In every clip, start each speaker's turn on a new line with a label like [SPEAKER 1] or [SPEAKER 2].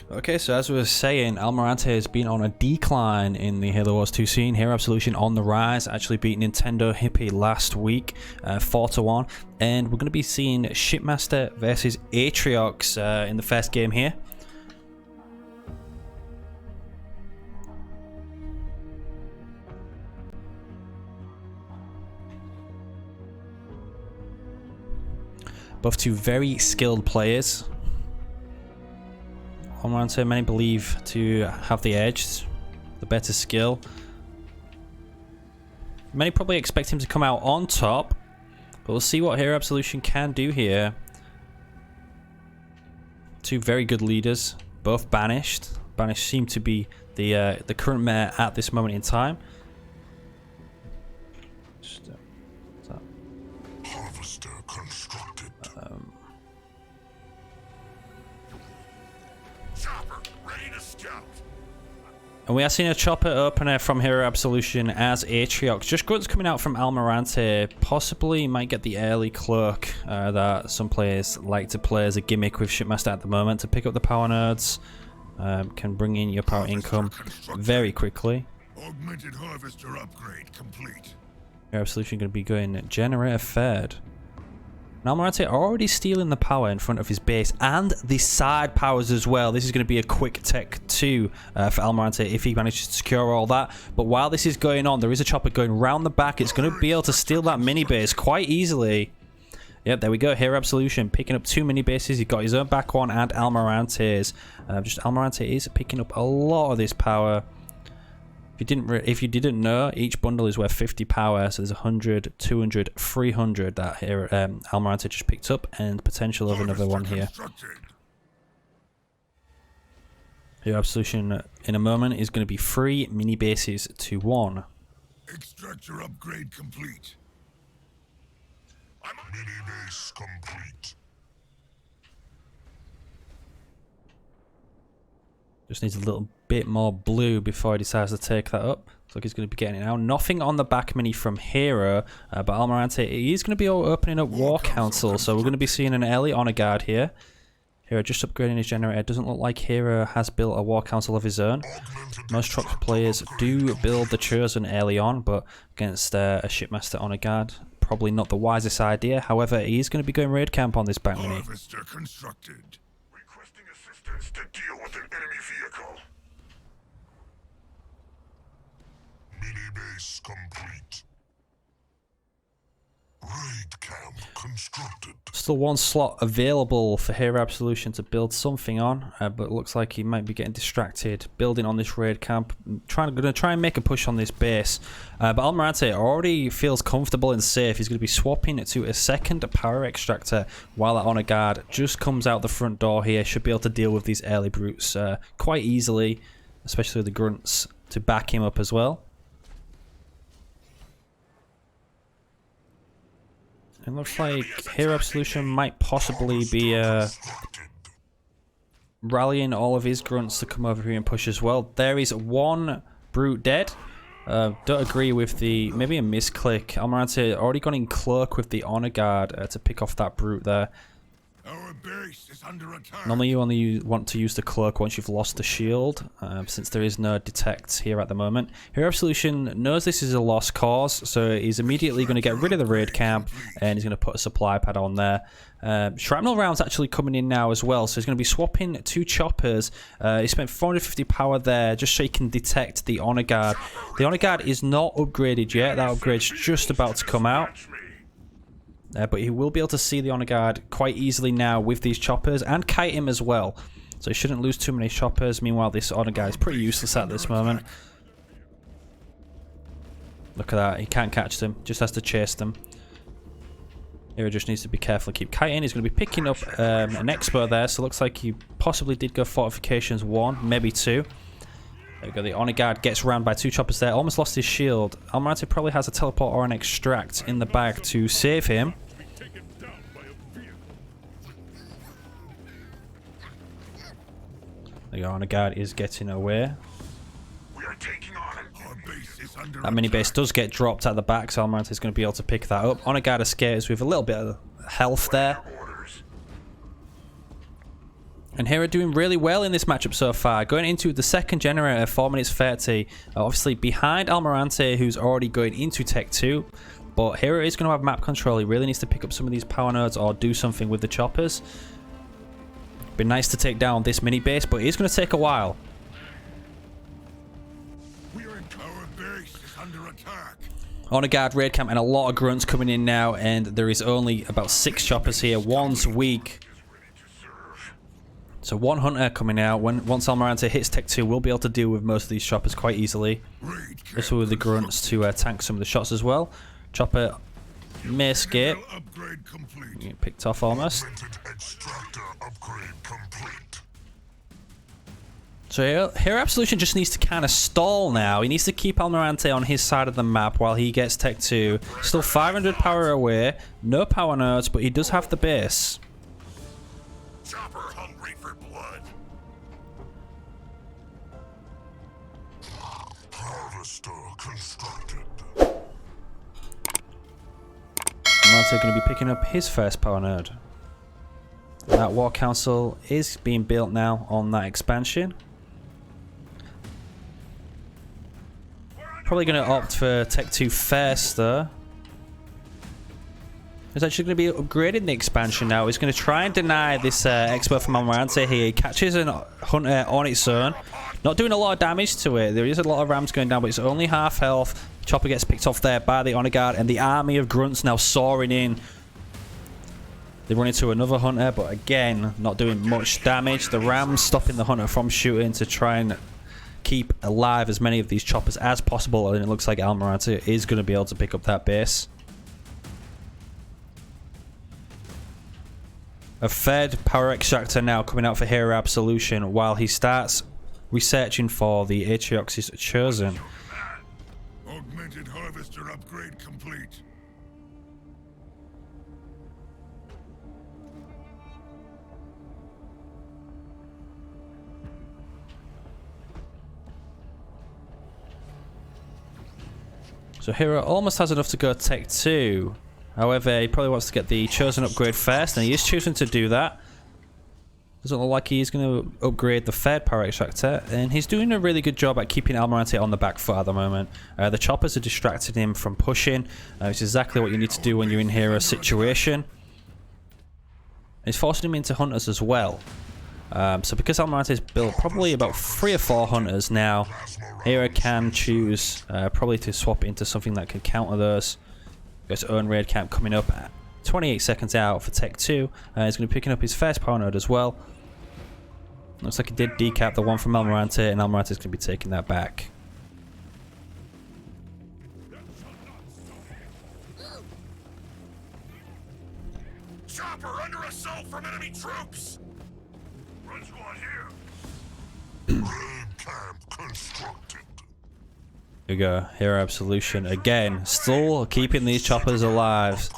[SPEAKER 1] Okay, so as we were saying, Almirante has been on a decline in the Halo Wars 2 scene. Hero Absolution on the rise, actually beat Nintendo Hippie last week, 4-1. And we're going to be seeing Shipmaster versus Atriox in the first game here. Both two very skilled players. Almirante, many believe to have the edge, the better skill. Many probably expect him to come out on top, but we'll see what Hero Absolution can do here. Two very good leaders, both banished. Banished seem to be the current mayor at this moment in time.
[SPEAKER 2] Harvester constructed.
[SPEAKER 1] And we are seeing a chopper opener from Hero Absolution as Atriox. Just grunts coming out from Almirante. Possibly might get the early cloak that some players like to play as a gimmick with Shipmaster at the moment to pick up the power nodes. Can bring in your power income very quickly.
[SPEAKER 2] Augmented harvester upgrade complete.
[SPEAKER 1] Hero Absolution going to be going generator third. And Almirante already stealing the power in front of his base and the side powers as well. This is going to be a quick tech 2 for Almirante if he manages to secure all that. But while this is going on, there is a chopper going round the back. It's going to be able to steal that mini base quite easily. Yep, there we go. Hero Absolution picking up 2 mini bases. He's got his own back one and Almirante's. Just Almirante is picking up a lot of this power. If you didn't know, each bundle is worth 50 power, so there's 100, 200, 300 that here Almirante just picked up, and potential of another one here. Hero Absolution in a moment is going to be 3 mini bases to 1.
[SPEAKER 2] Extractor upgrade complete. Mini base complete.
[SPEAKER 1] Just needs a little bit more blue before he decides to take that up. Looks like he's going to be getting it now. Nothing on the back mini from Hero, but Almirante is going to be opening up War Council, so we're going to be seeing an early honor guard here. Hero just upgrading his generator. Doesn't look like Hero has built a War Council of his own. Most truck players do build the Chosen early on, but against a Shipmaster honor guard, probably not the wisest idea. However, he's going to be going raid camp on this back mini.
[SPEAKER 2] Harvester constructed. Requesting assistance to deal with an enemy vehicle. Mini base complete. Raid camp constructed.
[SPEAKER 1] Still one slot available for Hero Absolution to build something on, but it looks like he might be getting distracted building on this raid camp. Going to try and make a push on this base, but Almirante already feels comfortable and safe. He's going to be swapping to a second power extractor while that honor guard just comes out the front door here. Should be able to deal with these early brutes quite easily, especially the grunts to back him up as well. It looks like Hero Absolution might possibly be rallying all of his grunts to come over here and push as well. There is one brute dead. Don't agree with the... maybe a misclick. Almirante already gone in cloak with the honor guard to pick off that brute there.
[SPEAKER 2] Our base is under attack.
[SPEAKER 1] Normally you only want to use the cloak once you've lost the shield, since there is no detect here at the moment. Hero Absolution knows this is a lost cause, so he's immediately going to get rid of the raid camp, and he's going to put a supply pad on there. Shrapnel rounds actually coming in now as well, so he's going to be swapping 2 choppers. He spent 450 power there just so he can detect the honor guard. The honor guard is not upgraded yet. That upgrade's just about to come out. But he will be able to see the honor guard quite easily now with these choppers, and kite him as well. So he shouldn't lose too many choppers. Meanwhile, this honor guard is pretty useless at this moment. Look at that. He can't catch them. Just has to chase them. Hero just needs to be careful. Keep kiting. He's going to be picking up an expo there. So it looks like he possibly did go fortifications 1, maybe 2. There we go. The honor guard gets round by 2 choppers there. Almost lost his shield. Almirante probably has a teleport or an extract in the bag to save him. The honor guard is getting away.
[SPEAKER 2] We are taking on our base is under
[SPEAKER 1] That mini base does get dropped at the back, so Almirante is going to be able to pick that up. Honor guard escapes with a little bit of health there. And Hero doing really well in this matchup so far. Going into the second generator, 4 minutes 30. Obviously behind Almirante, who's already going into Tech 2. But Hero is going to have map control. He really needs to pick up some of these power nodes or do something with the choppers. Be nice to take down this mini base, but it is going to take a while. Honor Guard, Raid Camp, and a lot of grunts coming in now, and there is only about 6 choppers here. One's weak. So 1 hunter coming out. Once Almirante hits Tech 2, we'll be able to deal with most of these choppers quite easily. This will with the grunts to tank some of the shots as well. Chopper may escape. Get picked off almost. So Hero Absolution just needs to kind of stall now. He needs to keep Almirante on his side of the map while he gets Tech 2. Still 500 power away. No power nodes, but he does have the base.
[SPEAKER 2] Chopper hungry for blood. Harvester constructed.
[SPEAKER 1] Almirante going to be picking up his first power node. That War Council is being built now on that expansion. Probably going to opt for Tech 2 first though. He's actually going to be upgrading the expansion now. He's going to try and deny this expert from Almirante here. He catches a hunter on its own. Not doing a lot of damage to it. There is a lot of rams going down, but it's only half health. Chopper gets picked off there by the Honor Guard, and the army of grunts now soaring in. They run into another hunter, but again, not doing much damage. The rams stopping the hunter from shooting to try and keep alive as many of these choppers as possible, and it looks like Almirante is going to be able to pick up that base. A third power extractor now coming out for Hero Absolution while he starts researching for the Atriox's Chosen.
[SPEAKER 2] Augmented harvester upgrade complete.
[SPEAKER 1] So Hero almost has enough to go Tech 2. However, he probably wants to get the Chosen upgrade first, and he is choosing to do that. Doesn't look like he's going to upgrade the third power extractor, and he's doing a really good job at keeping Almirante on the back foot at the moment. The choppers are distracting him from pushing, which is exactly what you need to do when you're in Hero's situation. It's forcing him into hunters as well. So because Almirante's built probably about 3 or 4 hunters now, Hero can choose probably to swap into something that can counter those. Got his own raid camp coming up at 28 seconds out for Tech 2. He's going to be picking up his first power node as well. Looks like he did decap the one from Almirante, and Almirante's going to be taking that back.
[SPEAKER 2] Chopper under assault from enemy troops. Run squad here. Raid camp constructed.
[SPEAKER 1] Here we go, Hero Absolution again, still keeping these choppers alive.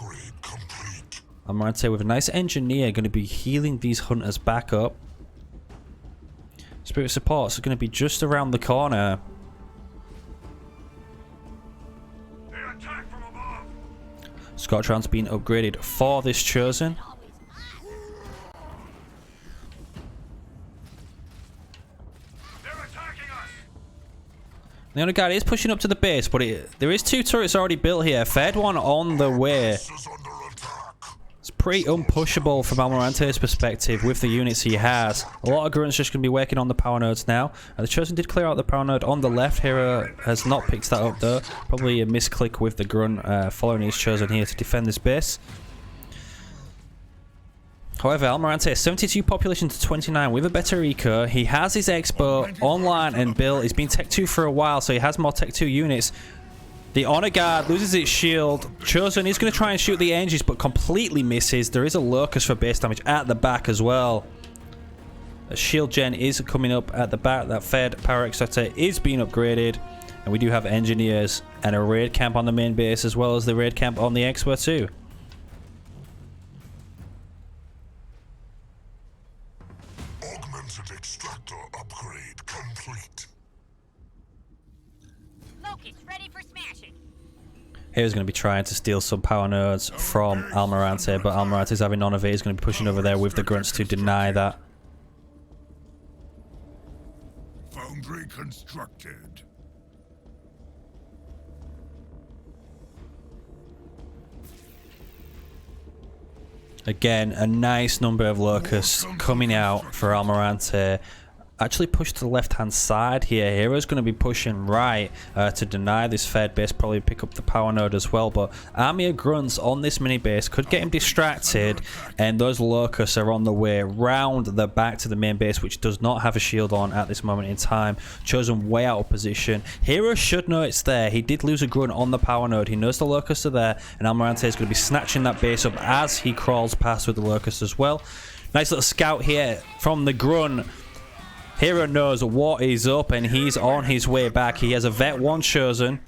[SPEAKER 1] Almirante with a nice engineer going to be healing these hunters back up. Spirit supports are going to be just around the corner.
[SPEAKER 2] They attack from above.
[SPEAKER 1] Scottron's been upgraded for this Chosen.
[SPEAKER 2] They're attacking us.
[SPEAKER 1] The other guy is pushing up to the base, but there is 2 turrets already built here. Third one on the way.
[SPEAKER 2] This is under attack.
[SPEAKER 1] It's pretty unpushable from Almirante's perspective with the units he has. A lot of grunts just going to be working on the power nodes now. The Chosen did clear out the power node on the left. Hero has not picked that up though. Probably a misclick with the grunt following his Chosen here to defend this base. However, Almirante, 72 population to 29 with a better eco. He has his Expo online and built. He's been Tech 2 for a while, so he has more Tech 2 units. The Honor Guard loses its shield. Chosen is going to try and shoot the Aegis, but completely misses. There is a Locust for base damage at the back as well. A shield gen is coming up at the back. That third power extractor is being upgraded. And we do have engineers and a raid camp on the main base, as well as the raid camp on the Expo too.
[SPEAKER 2] Augmented extractor upgrade complete.
[SPEAKER 3] Locust ready for smashing.
[SPEAKER 1] Here's going to be trying to steal some power nodes from Almirante, but Almirante's having none of it. He's going to be pushing over there with the grunts to deny that.
[SPEAKER 2] Boundary constructed.
[SPEAKER 1] Again, a nice number of locusts coming out for Almirante. Actually pushed to the left-hand side here. Hero's going to be pushing right to deny this Fed base, probably pick up the power node as well. But army of grunts on this mini base could get him distracted, and those locusts are on the way round the back to the main base, which does not have a shield on at this moment in time. Chosen way out of position. Hero should know it's there. He did lose a grunt on the power node. He knows the locusts are there, and Almirante is going to be snatching that base up as he crawls past with the locusts as well. Nice little scout here from the grunt. Hero knows what is up, and he's on his way back. He has a Vet 1 chosen.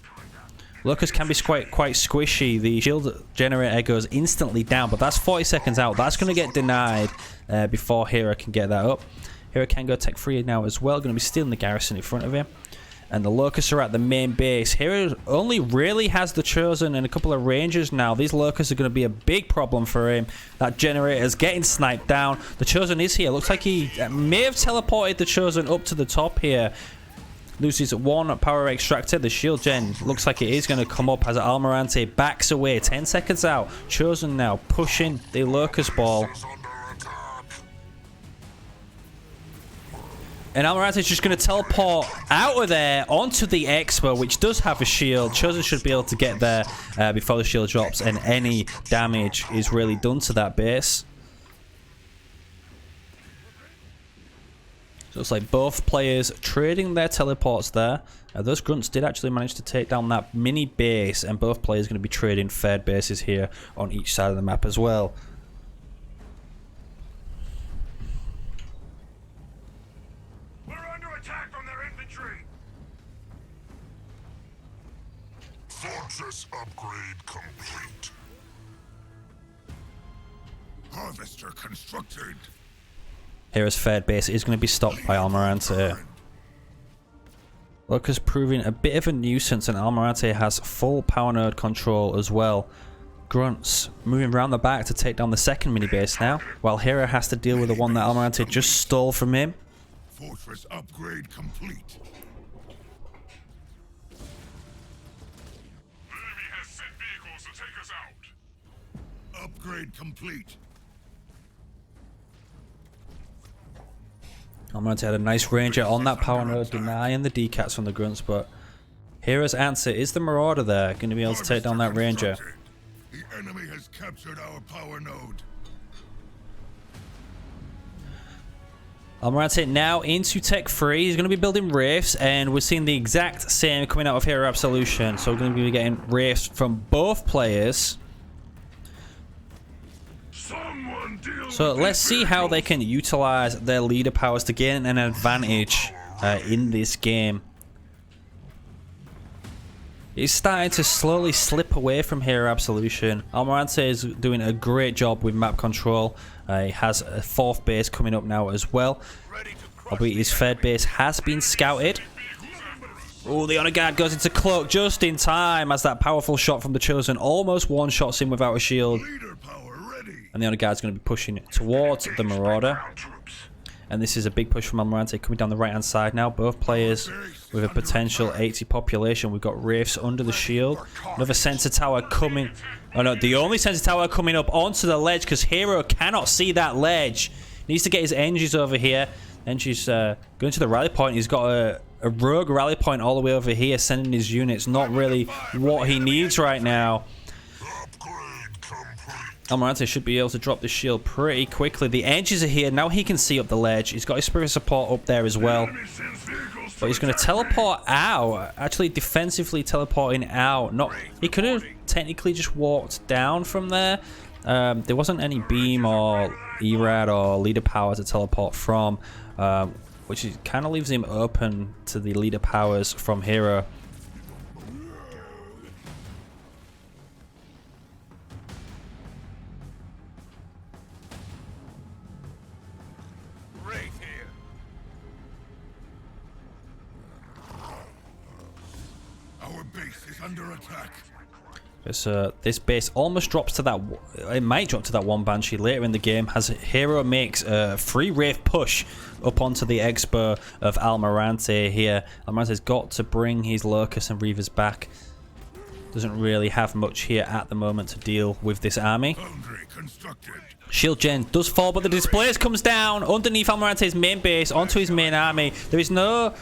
[SPEAKER 1] Locust can be quite squishy. The shield generator goes instantly down, but that's 40 seconds out. That's going to get denied before Hero can get that up. Hero can go tech free now as well. Going to be stealing the garrison in front of him. And the locusts are at the main base. Hero only really has the chosen and a couple of rangers now. These locusts are going to be a big problem for him. That generator is getting sniped down. The chosen is here. Looks like he may have teleported the chosen up to the top here. Loses one power extractor. The shield gen looks like it is going to come up as Almirante backs away. 10 seconds out. Chosen now pushing the locust ball. And Almirante is just going to teleport out of there onto the Expo, which does have a shield. Chosen should be able to get there before the shield drops and any damage is really done to that base. So it's like both players trading their teleports there. Those grunts did actually manage to take down that mini base, and both players are going to be trading Fed bases here on each side of the map as well.
[SPEAKER 2] Fortress upgrade complete. Harvester constructed.
[SPEAKER 1] Hero's Fed base is going to be stopped by Almirante. Locust proving a bit of a nuisance, and Almirante has full power node control as well. Grunts moving around the back to take down the second mini base now, while Hero has to deal with the one that Almirante just stole from him.
[SPEAKER 2] Fortress upgrade complete. Upgrade complete.
[SPEAKER 1] Almirante had a nice ranger on that power node, denying the decats from the grunts, but Hero's answer is the Marauder there, going to be able to take down that ranger.
[SPEAKER 2] The enemy has captured our power node.
[SPEAKER 1] Almirante now into tech 3. He's going to be building wraiths, and we're seeing the exact same coming out of Hero Absolution. So we're going to be getting wraiths from both players. So let's see how they can utilize their leader powers to gain an advantage in this game. He's starting to slowly slip away from Hero Absolution. Almirante is doing a great job with map control. He has a fourth base coming up now as well. Albeit his third base has been scouted. Oh, the Honor Guard goes into cloak just in time as that powerful shot from the Chosen almost one-shots him without a shield. And the Honor Guard's going to be pushing towards the Marauder. And this is a big push from Almirante coming down the right-hand side now. Both players with a potential 80 population. We've got Wraiths under the shield. Another sensor tower coming. Oh no, the only sensor tower coming up onto the ledge because Hero cannot see that ledge. Needs to get his Engies over here. Engies going to the rally point. He's got a rogue rally point all the way over here, sending his units. Not really what he needs right now. Almirante should be able to drop the shield pretty quickly. The edges are here. Now he can see up the ledge. He's got his spirit support up there as well. But he's going to teleport out. Actually, defensively teleporting out. He could have technically just walked down from there. There wasn't any beam or ERAD or leader power to teleport from, which kind of leaves him open to the leader powers from Hero.
[SPEAKER 2] Under attack.
[SPEAKER 1] So this base almost drops to that. It might drop to that one Banshee later in the game as Hero makes a free Wraith push up onto the Expo of Almirante here. Almirante's got to bring his Locust and Reavers back. Doesn't really have much here at the moment to deal with this army. Shield gen does fall, but the displace comes down underneath Almirante's main base onto his main army. There is no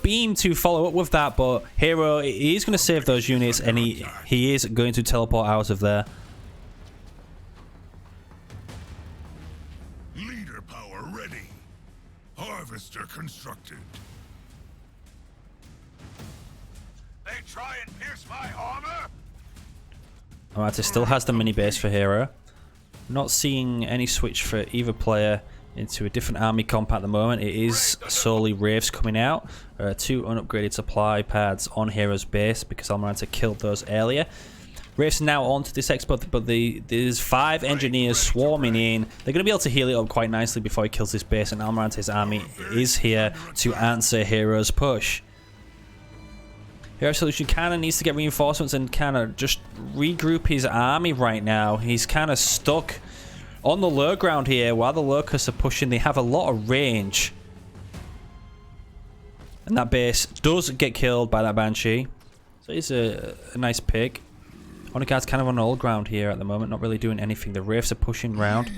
[SPEAKER 1] beam to follow up with that, but Hero is going to save those units, and he is going to teleport out of there.
[SPEAKER 2] Leader power ready. Harvester constructed. They try and pierce my armor.
[SPEAKER 1] Almirante still has the mini base for Hero. Not seeing any switch for either player into a different army comp at the moment. It is solely Wraiths coming out. 2 unupgraded supply pads on Hero's base because Almirante killed those earlier. Wraiths now onto this Expo, but there's 5 engineers swarming in. They're going to be able to heal it up quite nicely before he kills this base, and Almirante's army is here to answer Hero's push. Hero Absolution kind of needs to get reinforcements and kind of just regroup his army right now. He's kind of stuck on the low ground here while the Locusts are pushing. They have a lot of range. And that base does get killed by that Banshee. So it's a nice pick. Oniguard's kind of on all ground here at the moment, not really doing anything. The Wraiths are pushing round.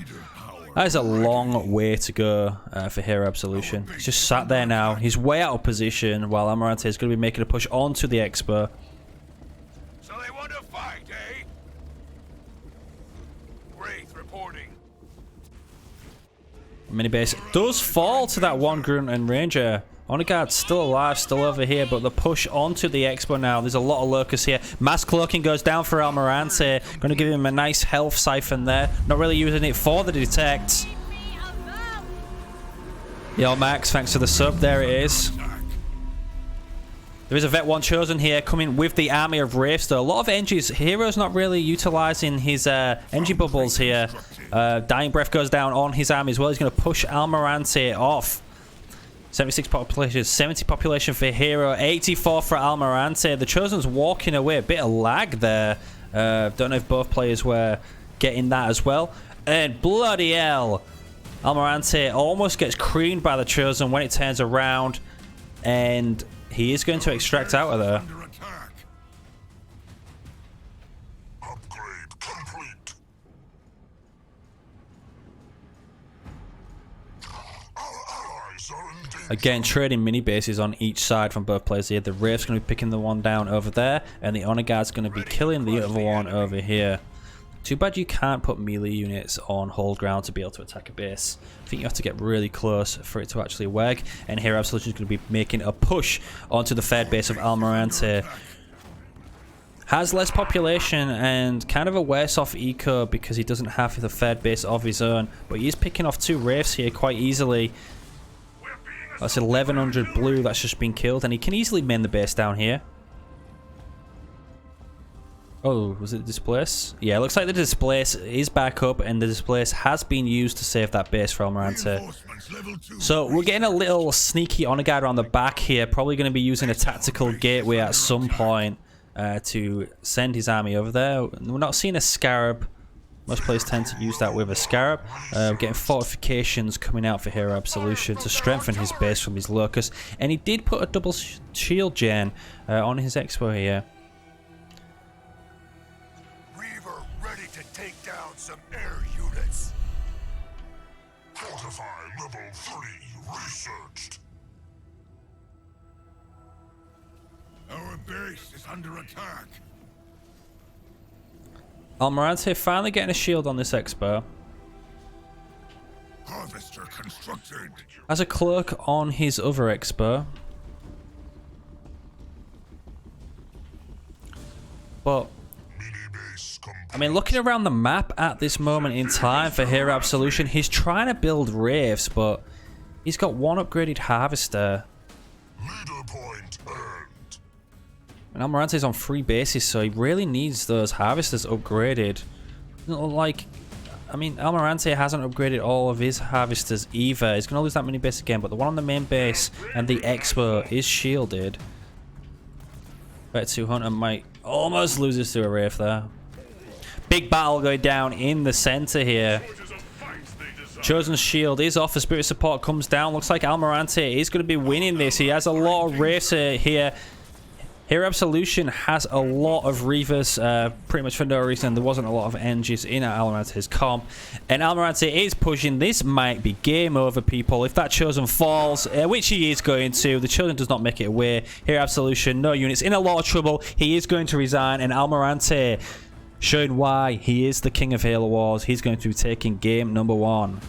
[SPEAKER 1] That is a long way to go for Hero Absolution. He's just sat there now. He's way out of position while Almirante is going to be making a push onto the Expo.
[SPEAKER 2] So they want to fight, eh? Wraith reporting.
[SPEAKER 1] Mini base does fall to that one Grunt and Ranger. Oniguard's still alive, still over here, but the push onto the Expo now. There's a lot of Locusts here. Mass Cloaking goes down for Almirante. Going to give him a nice health siphon there. Not really using it for the detect. Yo, Max, thanks for the sub. There it is. There is a Vet 1 chosen here, coming with the army of Wraiths, though. A lot of Engies. Hero's not really utilizing his Engie bubbles here. Dying Breath goes down on his army as well. He's going to push Almirante off. 76 population, 70 population for Hero, 84 for Almirante. The Chosen's walking away. A bit of lag there. Don't know if both players were getting that as well. And bloody hell, Almirante almost gets creamed by the Chosen when it turns around. And he is going to extract out of there.
[SPEAKER 2] Upgrade complete.
[SPEAKER 1] Again, trading mini bases on each side from both players here. The Wraith's going to be picking the one down over there, and the Honor Guard's going to be killing the other one over here. Too bad you can't put melee units on hold ground to be able to attack a base. I think you have to get really close for it to actually work, and Hero Absolution is going to be making a push onto the third base of Almirante. Has less population and kind of a worse off eco because he doesn't have the third base of his own, but he is picking off 2 Wraiths here quite easily. That's 1100 blue that's just been killed, and he can easily mend the base down here. Oh, was it Displace? Yeah, it looks like the Displace is back up, and the Displace has been used to save that base for Almirante. So we're getting a little sneaky Honor Guard on the back here. Probably going to be using a tactical gateway at some point to send his army over there. We're not seeing a Scarab. Most players tend to use that with a Scarab. We're getting fortifications coming out for Hero Absolution to strengthen his base from his Locust. And he did put a double shield gen on his Expo here.
[SPEAKER 2] Reaver ready to take down some air units. Fortify level 3 researched. Our base is under attack.
[SPEAKER 1] Almirante finally getting a shield on this Expo.
[SPEAKER 2] Harvester constructed.
[SPEAKER 1] Has a cloak on his other Expo. But I mean, looking around the map at this moment in time for Hero Absolution, he's trying to build Wraiths, but he's got 1 upgraded Harvester.
[SPEAKER 2] Leader point earned.
[SPEAKER 1] And Almirante's on 3 bases, so he really needs those Harvesters upgraded. Like, I mean, Almirante hasn't upgraded all of his Harvesters either. He's going to lose that mini base again, but the one on the main base and the Expo is shielded. Bet 200 might almost lose this to a Wraith there. Big battle going down in the center here. Chosen's shield is off. The spirit support comes down. Looks like Almirante is going to be winning this. He has a lot of racer here. Hero Absolution has a lot of Reavers, pretty much for no reason. There wasn't a lot of engines in Almirante's comp. And Almirante is pushing. This might be game over, people. If that Chosen falls, which he is going to, the Chosen does not make it away. Hero Absolution, no units, in a lot of trouble. He is going to resign, and Almirante showing why he is the king of Halo Wars. He's going to be taking game number 1.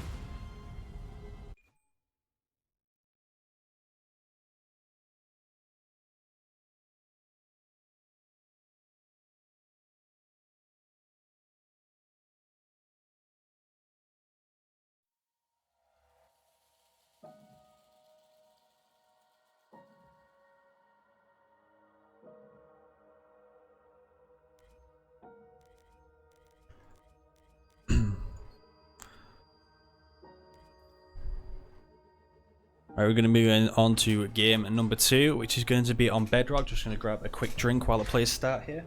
[SPEAKER 1] Alright, we're going to be going on to game number 2, which is going to be on Bedrock. Just going to grab a quick drink while the players start here.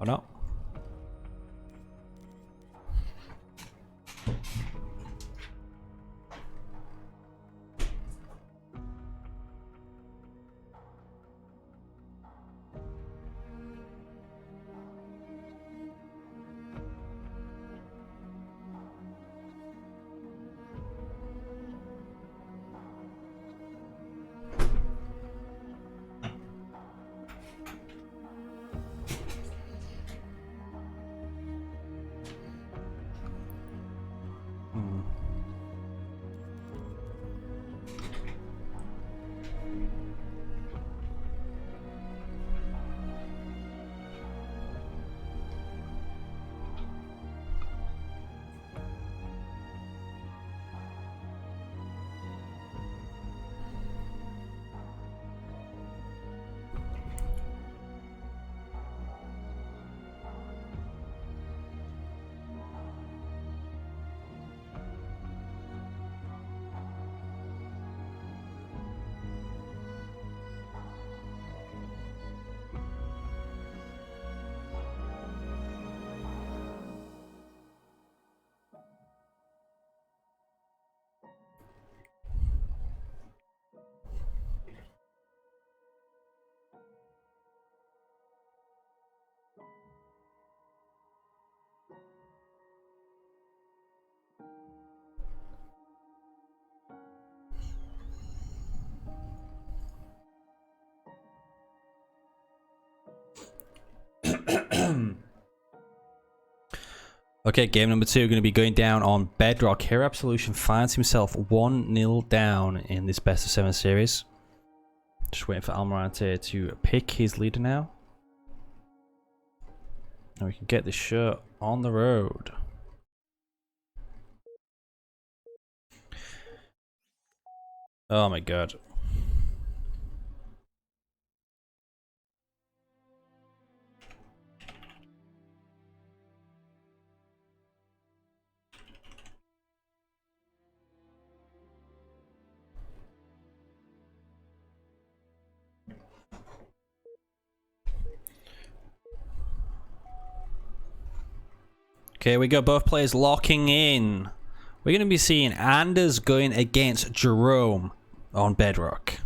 [SPEAKER 1] Or not. Okay, game number 2 going to be going down on Bedrock. Hero Absolution finds himself 1-0 down in this best of 7 series. Just waiting for Almirante to pick his leader now. And we can get this show on the road. Oh my god. Okay, we got both players locking in. We're going to be seeing Anders going against Jerome on Bedrock.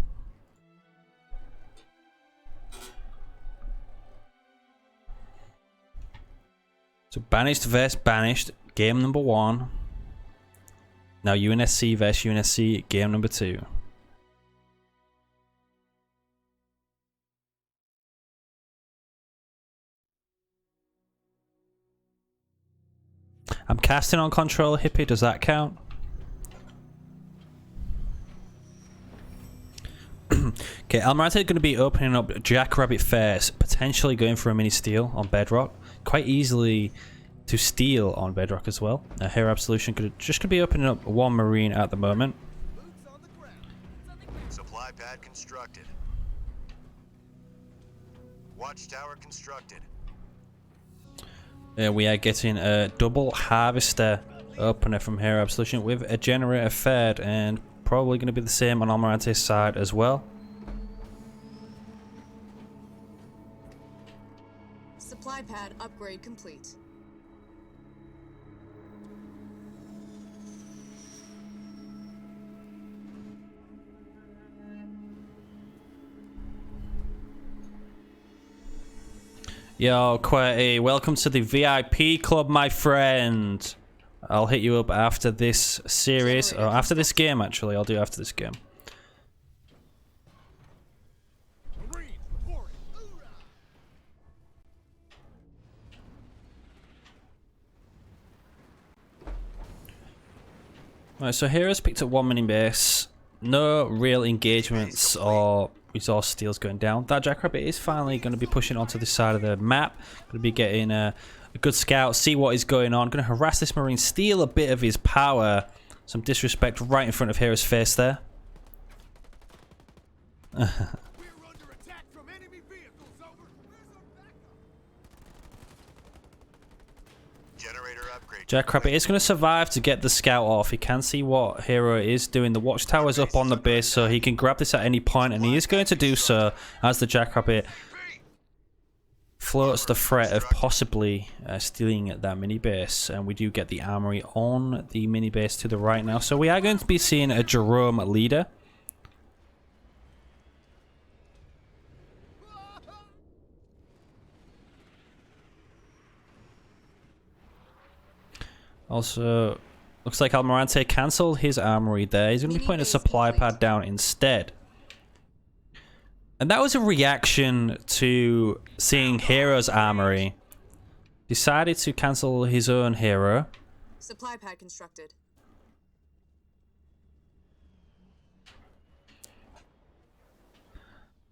[SPEAKER 1] So banished vs banished, game number 1. Now UNSC vs UNSC, game number 2. I'm casting on control hippie, does that count? Okay, Almirante going to be opening up Jackrabbit Fairs, potentially going for a mini steal on Bedrock. Quite easily to steal on Bedrock as well. Hero Absolution just going to be opening up 1 Marine at the moment.
[SPEAKER 4] Supply pad constructed. Watchtower constructed.
[SPEAKER 1] We are getting a double harvester opener from Hero Absolution with a generator fed, and probably going to be the same on Almirante's side as well.
[SPEAKER 5] Supply pad upgrade complete.
[SPEAKER 1] Yo, Querty, welcome to the VIP club, my friend. I'll hit you up after this series, or after this game, actually. I'll do it after this game. Alright, so Heroes picked up one mini base. No real engagements or resource steals going down. That Jackrabbit is finally going to be pushing onto this side of the map. Going to be getting a good scout, see what is going on. Going to harass this Marine, steal a bit of his power. Some disrespect right in front of Hero's face there. Jackrabbit is going to survive to get the scout off. He can see what Hero is doing. The watchtower's up on the base, so he can grab this at any point, and he is going to do so as the Jackrabbit floats the threat of possibly stealing that mini base. And we do get the armory on the mini base to the right now, so we are going to be seeing a Jerome leader. Also, looks like Almirante cancelled his armory there. He's going to be putting a supply pad down instead. And that was a reaction to seeing Hero's armory. Decided to cancel his own hero.
[SPEAKER 5] Supply pad constructed.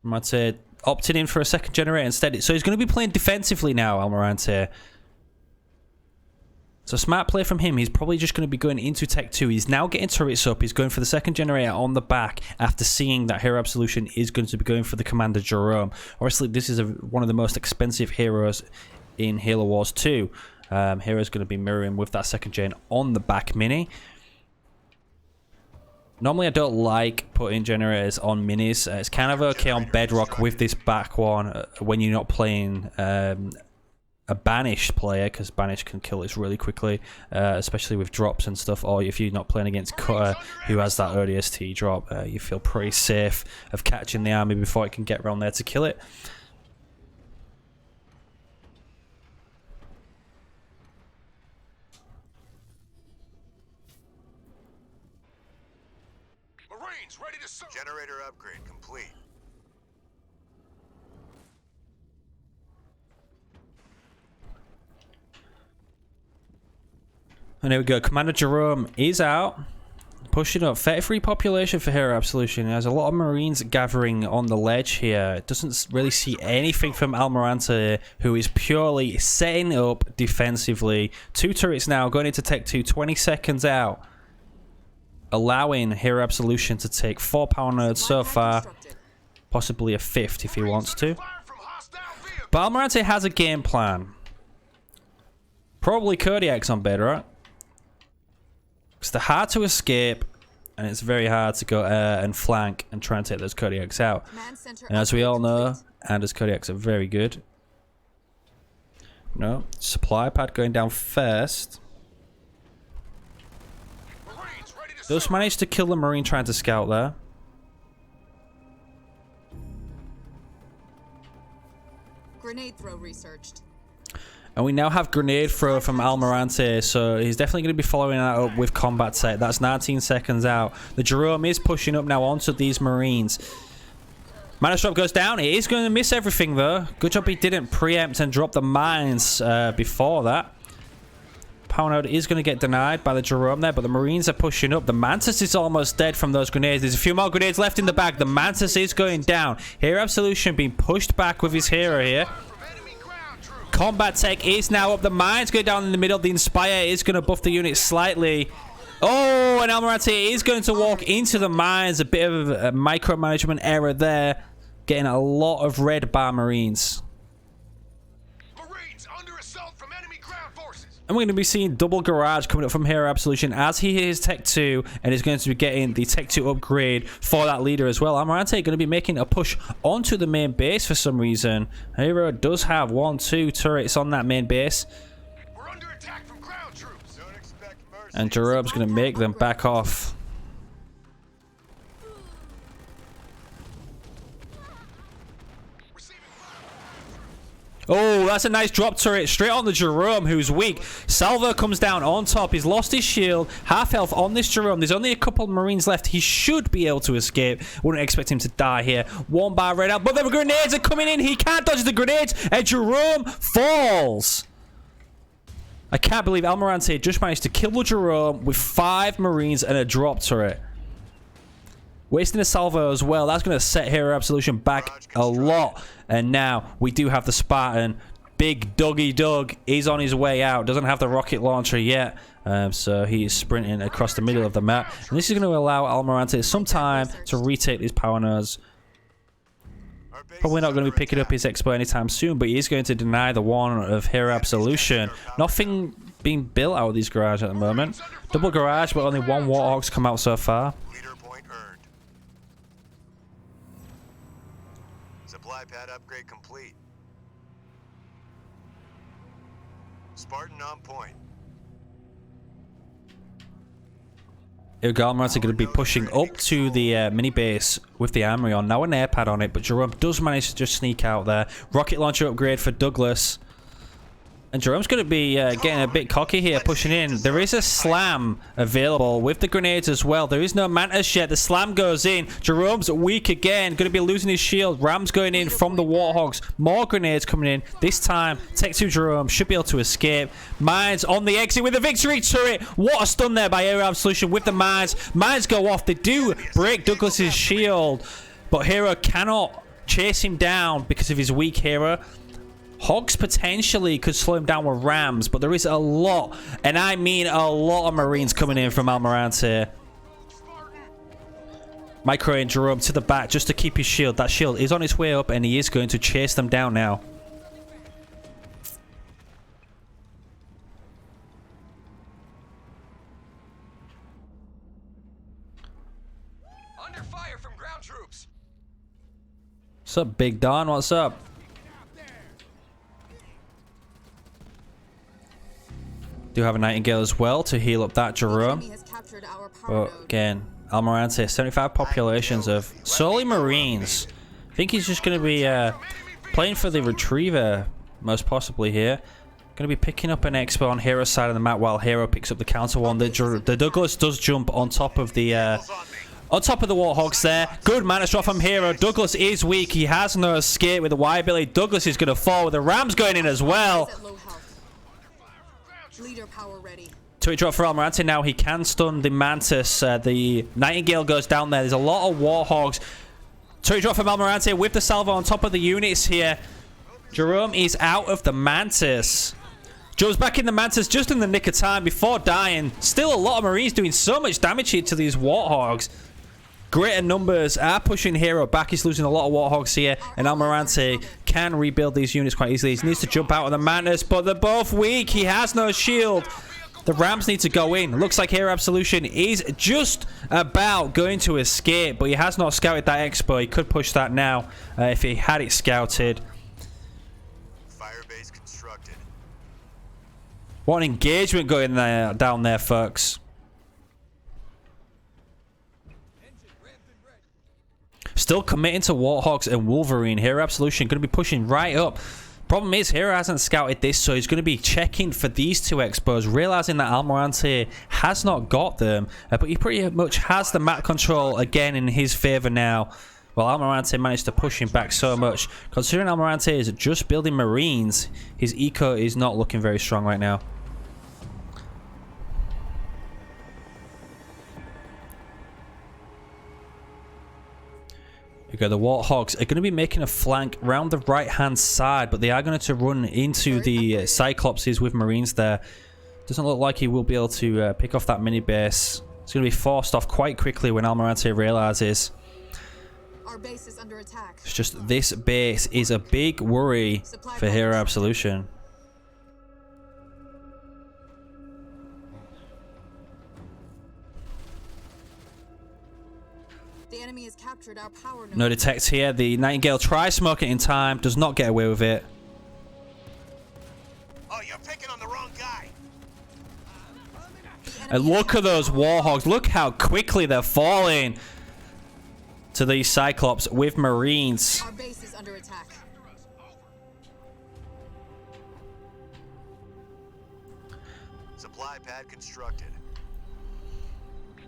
[SPEAKER 1] Almirante opted in for a second generator instead. So he's going to be playing defensively now, Almirante. So smart play from him. He's probably just going to be going into Tech 2. He's now getting turrets up. He's going for the second generator on the back after seeing that Hero Absolution is going to be going for the Commander Jerome. Obviously, this is one of the most expensive heroes in Halo Wars 2. Hero's going to be mirroring with that second gen on the back mini. Normally, I don't like putting generators on minis. It's kind of okay on Bedrock with this back one when you're not playing a banished player, because banish can kill this really quickly, especially with drops and stuff, or if you're not playing against Cutter who has that ODST drop, you feel pretty safe of catching the army before it can get around there to kill it.
[SPEAKER 2] Marines ready to serve.
[SPEAKER 4] Generator upgrade complete.
[SPEAKER 1] And there we go. Commander Jerome is out. Pushing up. 33 population for Hero Absolution. There's a lot of Marines gathering on the ledge here. It doesn't really see anything from Almirante, who is purely setting up defensively. 2 turrets now going into Tech 2. 20 seconds out. Allowing Hero Absolution to take 4 power nodes so far. Possibly a 5th if he wants to. But Almirante has a game plan. Probably Kodiaks on Bedrock. Because they're hard to escape, and it's very hard to go and flank and try and take those Kodiaks out. And as we all know, Anders Kodiaks are very good. No, supply pad going down first. Just managed to kill the Marine trying to scout there.
[SPEAKER 5] Grenade throw researched.
[SPEAKER 1] And we now have grenade throw from Almirante, so he's definitely going to be following that up with combat set. That's 19 seconds out. The Jerome is pushing up now onto these Marines. Mana drop goes down. He is going to miss everything though. Good job he didn't preempt and drop the mines before that. Power node is going to get denied by the Jerome there, but the Marines are pushing up. The Mantis is almost dead from those grenades. There's a few more grenades left in the bag. The Mantis is going down. Hero Absolution being pushed back with his hero here. Combat tech is now up. The mines go down in the middle. The Inspire is going to buff the unit slightly. Oh, and Almirante is going to walk into the mines. A bit of a micromanagement error there. Getting a lot of red bar Marines.
[SPEAKER 2] Marines under assault from enemy ground forces.
[SPEAKER 1] And we're going to be seeing double garage coming up from Hero Absolution as he hits Tech 2 and is going to be getting the Tech 2 upgrade for that leader as well. Almirante going to be making a push onto the main base for some reason. Hero does have 1, 2 turrets on that main base.
[SPEAKER 2] We're under attack from ground troops.
[SPEAKER 4] Don't expect mercy.
[SPEAKER 1] And Jerome's going to make them back off. Oh, that's a nice drop turret straight on the Jerome, who's weak. Salvo comes down on top. He's lost his shield. Half health on this Jerome. There's only a couple of Marines left. He should be able to escape. Wouldn't expect him to die here. One bar right out, but the grenades are coming in. He can't dodge the grenades, and Jerome falls. I can't believe Almirante just managed to kill the Jerome with 5 Marines and a drop turret. Wasting a salvo as well. That's going to set Hero Absolution back a lot. And now we do have the Spartan. Big Dougie Doug is on his way out. Doesn't have the rocket launcher yet. So he is sprinting across the middle of the map. And this is going to allow Almirante some time to retake these power nodes. Probably not going to be picking up his expo anytime soon, but he is going to deny the one of Hero Absolution. Nothing being built out of these garages at the moment. Double garage, but only 1 Warthog's come out so far.
[SPEAKER 4] Leader point earned. Supply pad upgrade complete. Spartan on point.
[SPEAKER 1] Almirante are going to be pushing up to the mini base with the armory on. Now an air pad on it, but Jerome does manage to just sneak out there. Rocket launcher upgrade for Douglas. And Jerome's going to be getting a bit cocky here, pushing in. There is a slam available with the grenades as well. There is no Mantis yet. The slam goes in. Jerome's weak again. Going to be losing his shield. Ram's going in from the Warthogs. More grenades coming in. This time, Tech 2 Jerome should be able to escape. Mines on the exit with the victory turret. What a stun there by Hero Absolution with the mines. Mines go off. They do break Douglas's shield. But Hero cannot chase him down because of his weak Hero. Hogs potentially could slow him down with Rams, but there is a lot, and I mean a lot of Marines coming in from Almirante. Micro and Jerome to the back just to keep his shield. That shield is on its way up, and he is going to chase them down now.
[SPEAKER 4] Under fire from ground troops.
[SPEAKER 1] What's up, Big Don? What's up? Do have a Nightingale as well to heal up that Jerome. But again, Almirante, 75 populations of solely Marines. I think he's just going to be playing for the Retriever, most possibly here. Going to be picking up an expo on Hero's side of the map while Hero picks up the counter one. The Douglas does jump on top of the Warthogs there. Good Mantis drop from Hero. Douglas is weak. He has no escape with the Y ability. Douglas is going to fall with the Rams going in as well.
[SPEAKER 5] Leader power ready.
[SPEAKER 1] Turret drop for Almirante now. He can stun the Mantis. The Nightingale goes down there. There's a lot of Warthogs. Turret drop from Almirante with the salvo on top of the units here. Jerome is out of the Mantis. Joe's back in the Mantis just in the nick of time before dying. Still a lot of Marines doing so much damage here to these Warthogs. Greater numbers are pushing Hero back. He's losing a lot of Warthogs here, and Almirante can rebuild these units quite easily. He needs to jump out of the Mantis, but they're both weak. He has no shield. The Rams need to go in. Looks like Hero Absolution is just about going to escape, but he has not scouted that expo. He could push that now if he had it scouted.
[SPEAKER 4] Firebase constructed.
[SPEAKER 1] What an engagement going there, down there, folks. Still committing to Warthogs and Wolverine. Hero Absolution going to be pushing right up. Problem is, Hero hasn't scouted this, so he's going to be checking for these 2 expos, realizing that Almirante has not got them, but he pretty much has the map control again in his favor now. Well, Almirante managed to push him back so much. Considering Almirante is just building Marines, his eco is not looking very strong right now. The Warthogs are going to be making a flank round the right-hand side, but they are going to run into the Cyclopses with Marines there. Doesn't look like he will be able to pick off that mini base. It's going to be forced off quite quickly when Almirante realizes.
[SPEAKER 5] Our base is under attack.
[SPEAKER 1] It's just this base is a big worry for Hero Absolution.
[SPEAKER 5] The enemy has captured our power node.
[SPEAKER 1] No detects here. The Nightingale tries smoking in time. Does not get away with it.
[SPEAKER 4] Oh, you're picking on the wrong guy.
[SPEAKER 1] And look at those Warthogs. Look how quickly they're falling to these Cyclops with Marines.
[SPEAKER 5] Our base is under attack.
[SPEAKER 6] pad constructed.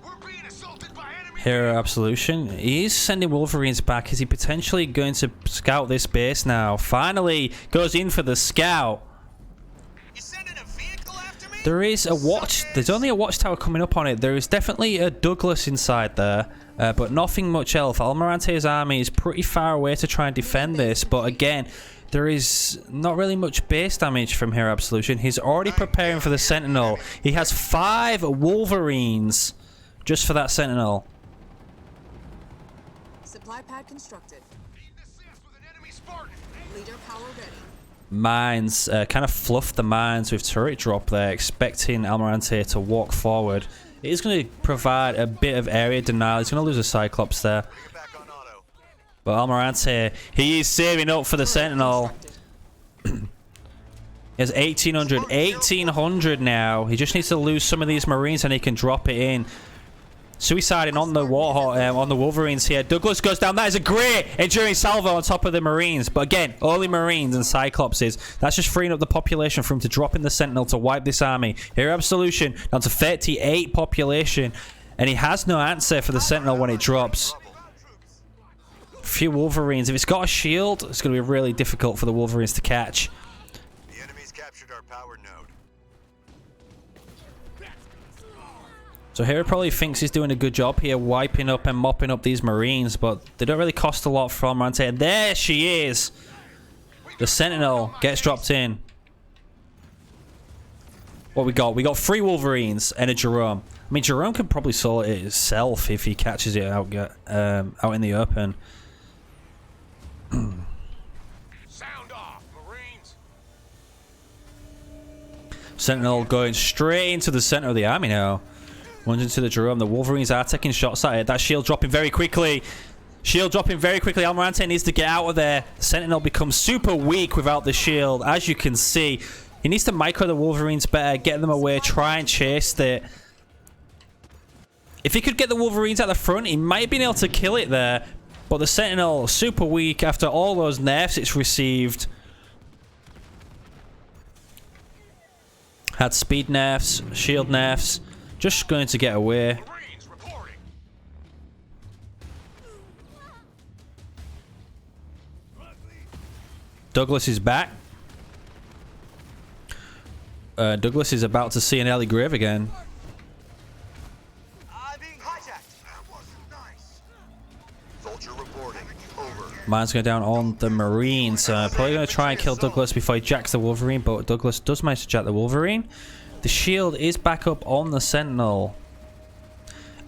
[SPEAKER 2] We're being assaulted by enemy.
[SPEAKER 1] Hero Absolution. He's sending Wolverines back. Is he potentially going to scout this base now? Finally goes in for the scout.
[SPEAKER 6] You sending a vehicle after me?
[SPEAKER 1] There is a watch. There's only a watchtower coming up on it. There is definitely a Douglas inside there, but nothing much else. Almirante's army is pretty far away to try and defend this, but again, there is not really much base damage from Hero Absolution. He's already preparing for the Sentinel. He has 5 Wolverines just for that Sentinel.
[SPEAKER 5] Supply pad constructed.
[SPEAKER 2] Need to assist with an enemy Spartan.
[SPEAKER 5] Leader power ready.
[SPEAKER 1] Mines, kind of fluffed the mines with turret drop there, expecting Almirante to walk forward. It is going to provide a bit of area denial. He's going to lose a Cyclops there.
[SPEAKER 6] Bring it back on auto.
[SPEAKER 1] But Almirante, he is saving up for the Sentinel. He has 1800 now. He just needs to lose some of these Marines and he can drop it in. Suiciding on the Warhawk, on the Wolverines here. Douglas goes down. That is a great enduring salvo on top of the Marines. But again, only Marines and Cyclopses. That's just freeing up the population for him to drop in the Sentinel to wipe this army. Hero Absolution down to 38 population. And he has no answer for the Sentinel when it drops. A few Wolverines. If it's got a shield, it's going to be really difficult for the Wolverines to catch.
[SPEAKER 6] The enemy's captured our power node.
[SPEAKER 1] So Hero probably thinks he's doing a good job here, wiping up and mopping up these Marines, but they don't really cost a lot for Almirante. And there she is! The Sentinel gets dropped in. What we got? We got 3 Wolverines and a Jerome. I mean, Jerome could probably solo it himself if he catches it out in the open.
[SPEAKER 2] Sound off, Marines.
[SPEAKER 1] Sentinel going straight into the center of the army now. Runs into the Jerome. The Wolverines are taking shots at it. That shield dropping very quickly. Shield dropping very quickly. Almirante needs to get out of there. Sentinel becomes super weak without the shield, as you can see. He needs to micro the Wolverines better, get them away, try and chase it. If he could get the Wolverines at the front, he might have been able to kill it there. But the Sentinel, super weak after all those nerfs it's received. Had speed nerfs, shield nerfs. Just going to get away.
[SPEAKER 2] Marines reporting.
[SPEAKER 1] Douglas is back. Douglas is about to see an early grave again.
[SPEAKER 6] Being hijacked.
[SPEAKER 2] That wasn't nice.
[SPEAKER 6] Vulture reporting. Over.
[SPEAKER 1] Mine's going down on the Marines. Probably going to try and kill Douglas before he jacks the Wolverine, but Douglas does manage to jack the Wolverine. The shield is back up on the Sentinel.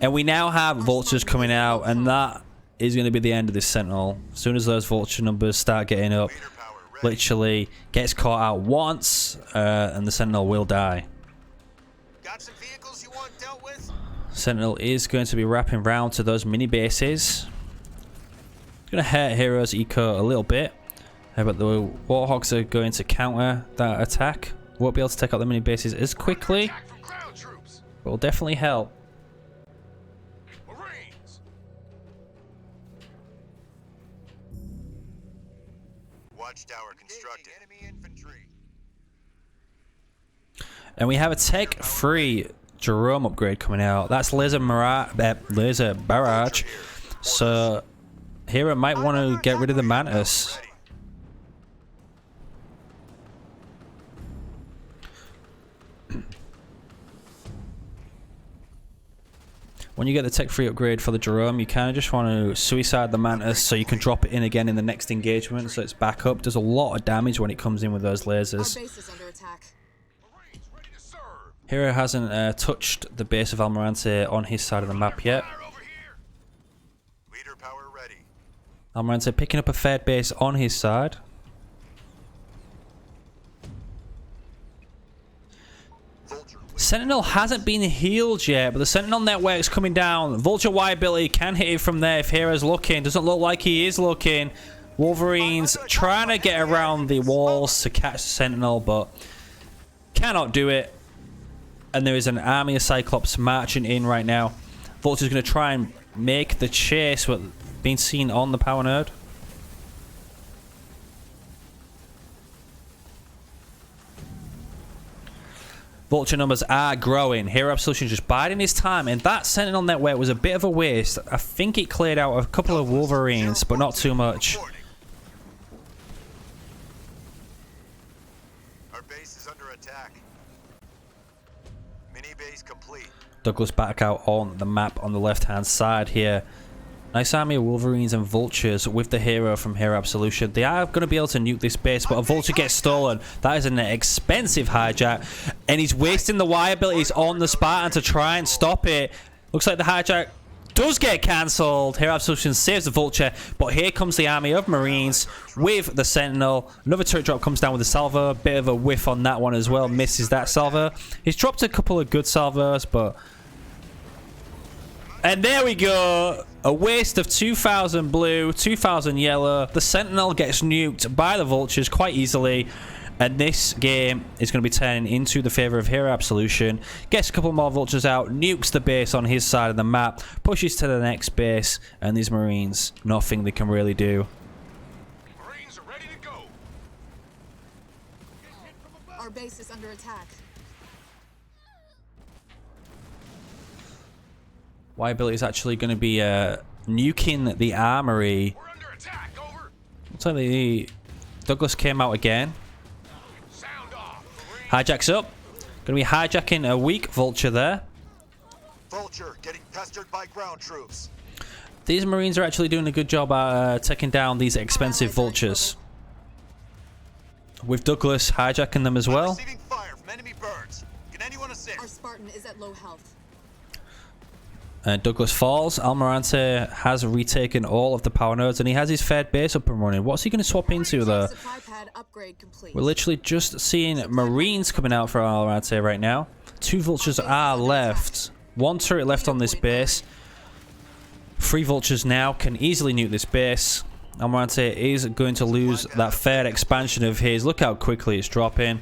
[SPEAKER 1] And we now have Vultures coming out, and that is going to be the end of this Sentinel. As soon as those Vulture numbers start getting up, literally gets caught out once, and the Sentinel will die.
[SPEAKER 6] Got some vehicles you want dealt with?
[SPEAKER 1] Sentinel is going to be wrapping round to those mini bases. Going to hurt Hero's eco a little bit, but the Warhawks are going to counter that attack. Won't be able to take out the mini bases as quickly,
[SPEAKER 2] Attack from ground troops.
[SPEAKER 1] but will definitely help.
[SPEAKER 2] Marines.
[SPEAKER 6] Watchtower constructed. Enemy infantry.
[SPEAKER 1] And we have a tech-free Jerome upgrade coming out. That's laser barrage. So Hero might want to get rid of the Mantis.
[SPEAKER 6] Ready.
[SPEAKER 1] When you get the tech-free upgrade for the Jerome, you kind of just want to suicide the Mantis so you can drop it in again in the next engagement so it's back up. Does a lot of damage when it comes in with those
[SPEAKER 5] Our
[SPEAKER 1] lasers.
[SPEAKER 5] base is under attack.
[SPEAKER 2] Marines ready to serve.
[SPEAKER 1] Hero hasn't touched the base of Almirante on his side of the map yet.
[SPEAKER 2] Fire over here.
[SPEAKER 6] Leader power ready.
[SPEAKER 1] Almirante picking up a third base on his side.
[SPEAKER 6] Vulture.
[SPEAKER 1] Sentinel hasn't been healed yet, but the Sentinel network's coming down. Vulture Y ability can hit it from there if Hero's looking. Doesn't look like he is looking. Wolverines trying to get around the walls to catch the Sentinel, but cannot do it. And there is an army of Cyclops marching in right now. Vulture's going to try and make the chase what being seen on the power node. Vulture numbers are growing. Hero Absolution just biding his time, and that Sentinel network was a bit of a waste. I think it cleared out a couple of Wolverines, but not too much.
[SPEAKER 6] Our base is under attack. Mini base complete.
[SPEAKER 1] Douglas back out on the map on the left-hand side here. Nice army of Wolverines and Vultures with the hero from Hero Absolution. They are going to be able to nuke this base, but a Vulture gets stolen. That is an expensive hijack, and he's wasting the Y abilities on the Spartan to try and stop it. Looks like the hijack does get cancelled. Hero Absolution saves the Vulture, but here comes the army of Marines with the Sentinel. Another turret drop comes down with the salvo. Bit of a whiff on that one as well. Misses that salvo. He's dropped a couple of good salvos, but... And there we go. A waste of 2,000 blue, 2,000 yellow. The Sentinel gets nuked by the Vultures quite easily. And this game is going to be turning into the favour of Hero Absolution. Gets a couple more Vultures out, nukes the base on his side of the map, pushes to the next base, and these Marines, nothing they can really do.
[SPEAKER 2] Marines are ready to go.
[SPEAKER 5] Our base is under attack.
[SPEAKER 1] Y ability is actually going to be nuking the armory.
[SPEAKER 2] We're under attack. Over.
[SPEAKER 1] Looks like the Douglas came out again.
[SPEAKER 2] Sound off. Marines.
[SPEAKER 1] Hijacks up. Going to be hijacking a weak Vulture there.
[SPEAKER 6] Vulture getting pestered by ground troops.
[SPEAKER 1] These Marines are actually doing a good job at taking down these expensive Vultures. With Douglas hijacking them as well.
[SPEAKER 6] Receiving fire from enemy birds. Can anyone
[SPEAKER 5] Our
[SPEAKER 6] assist?
[SPEAKER 5] Spartan is at low health.
[SPEAKER 1] Douglas falls. Almirante has retaken all of the power nodes, and he has his third base up and running. What's he going to swap into, though?
[SPEAKER 5] Supply pad upgrade complete.
[SPEAKER 1] We're literally just seeing Marines coming out for Almirante right now. 2 Vultures are left. 1 turret left on this base. 3 Vultures now can easily nuke this base. Almirante is going to lose that third expansion of his. Look how quickly it's dropping.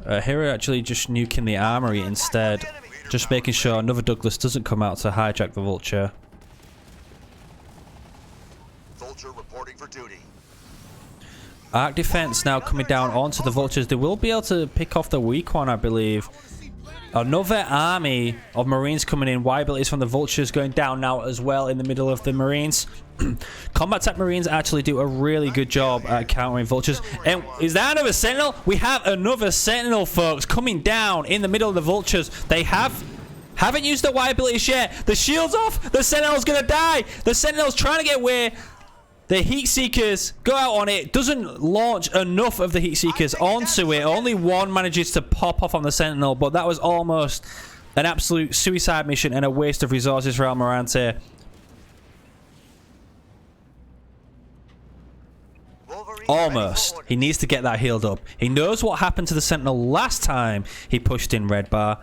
[SPEAKER 1] Hero actually just nuking the armory instead. Just making sure another Douglas doesn't come out to hijack the Vulture.
[SPEAKER 6] Vulture reporting for duty.
[SPEAKER 1] Arc defense now coming down onto the Vultures. They will be able to pick off the weak one, I believe. Another army of Marines coming in. Y abilities from the Vultures going down now as well in the middle of the Marines. Combat Tech Marines actually do a really good job at countering Vultures. And is that another Sentinel? We have another Sentinel, folks, coming down in the middle of the Vultures. They haven't used the Y abilities yet. The shield's off. The Sentinel's gonna die. The Sentinel's trying to get away. The Heat Seekers go out on it. Doesn't launch enough of the Heat Seekers onto it. Only one manages to pop off on the Sentinel, but that was almost an absolute suicide mission and a waste of resources for Almirante. Almost. He needs to get that healed up. He knows what happened to the Sentinel last time he pushed in red bar.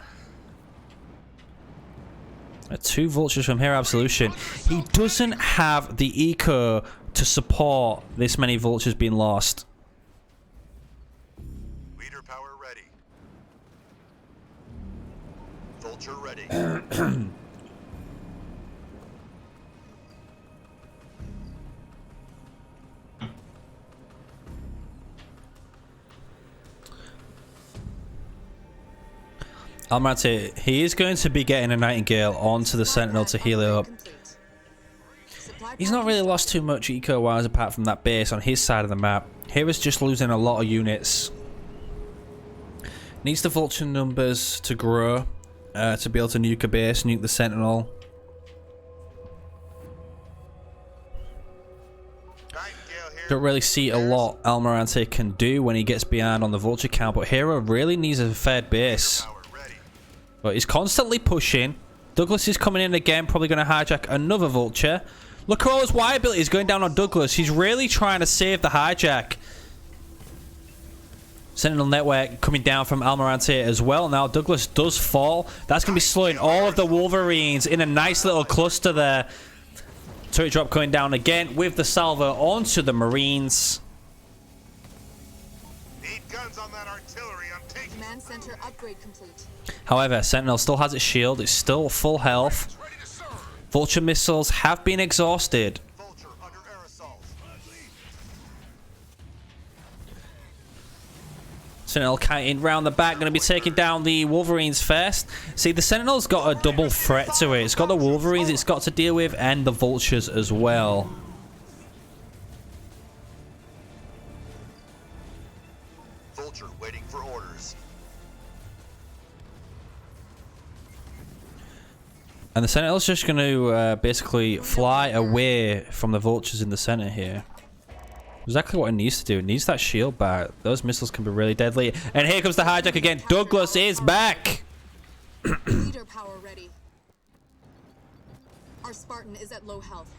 [SPEAKER 1] 2 Vultures from Hero Absolution. He doesn't have the eco to support this many Vultures being lost.
[SPEAKER 6] Leader power ready. Vulture ready.
[SPEAKER 1] Almirante, he is going to be getting a Nightingale onto the Sentinel to heal it up. He's not really lost too much eco-wise apart from that base on his side of the map. Hero's just losing a lot of units. Needs the Vulture numbers to grow to be able to nuke a base, nuke the Sentinel. Don't really see a lot Almirante can do when he gets behind on the Vulture count, but Hero really needs a third base. But he's constantly pushing. Douglas is coming in again, probably going to hijack another Vulture. Look at all his Y abilities going down on Douglas. He's really trying to save the hijack. Sentinel network coming down from Almirante as well. Now Douglas does fall. That's going to be slowing all of the Wolverines in a nice little cluster there. Turret drop going down again with the salvo onto the Marines.
[SPEAKER 6] Need guns on that artillery. I'm taking.
[SPEAKER 5] Command center upgrade complete.
[SPEAKER 1] However, Sentinel still has its shield. It's still full health. Vulture missiles have been exhausted.
[SPEAKER 6] Vulture under air assault.
[SPEAKER 1] Sentinel kiting round the back, going to be taking down the Wolverines first. See, the Sentinel's got a double threat to it. It's got the Wolverines it's got to deal with, and the Vultures as well.
[SPEAKER 6] Vulture waiting for orders.
[SPEAKER 1] And the Sentinel's just going to basically fly away from the Vultures in the center here. Exactly what it needs to do. It needs that shield back. Those missiles can be really deadly. And here comes the hijack again. Douglas is back.
[SPEAKER 5] Leader power ready. Our Spartan is at low health.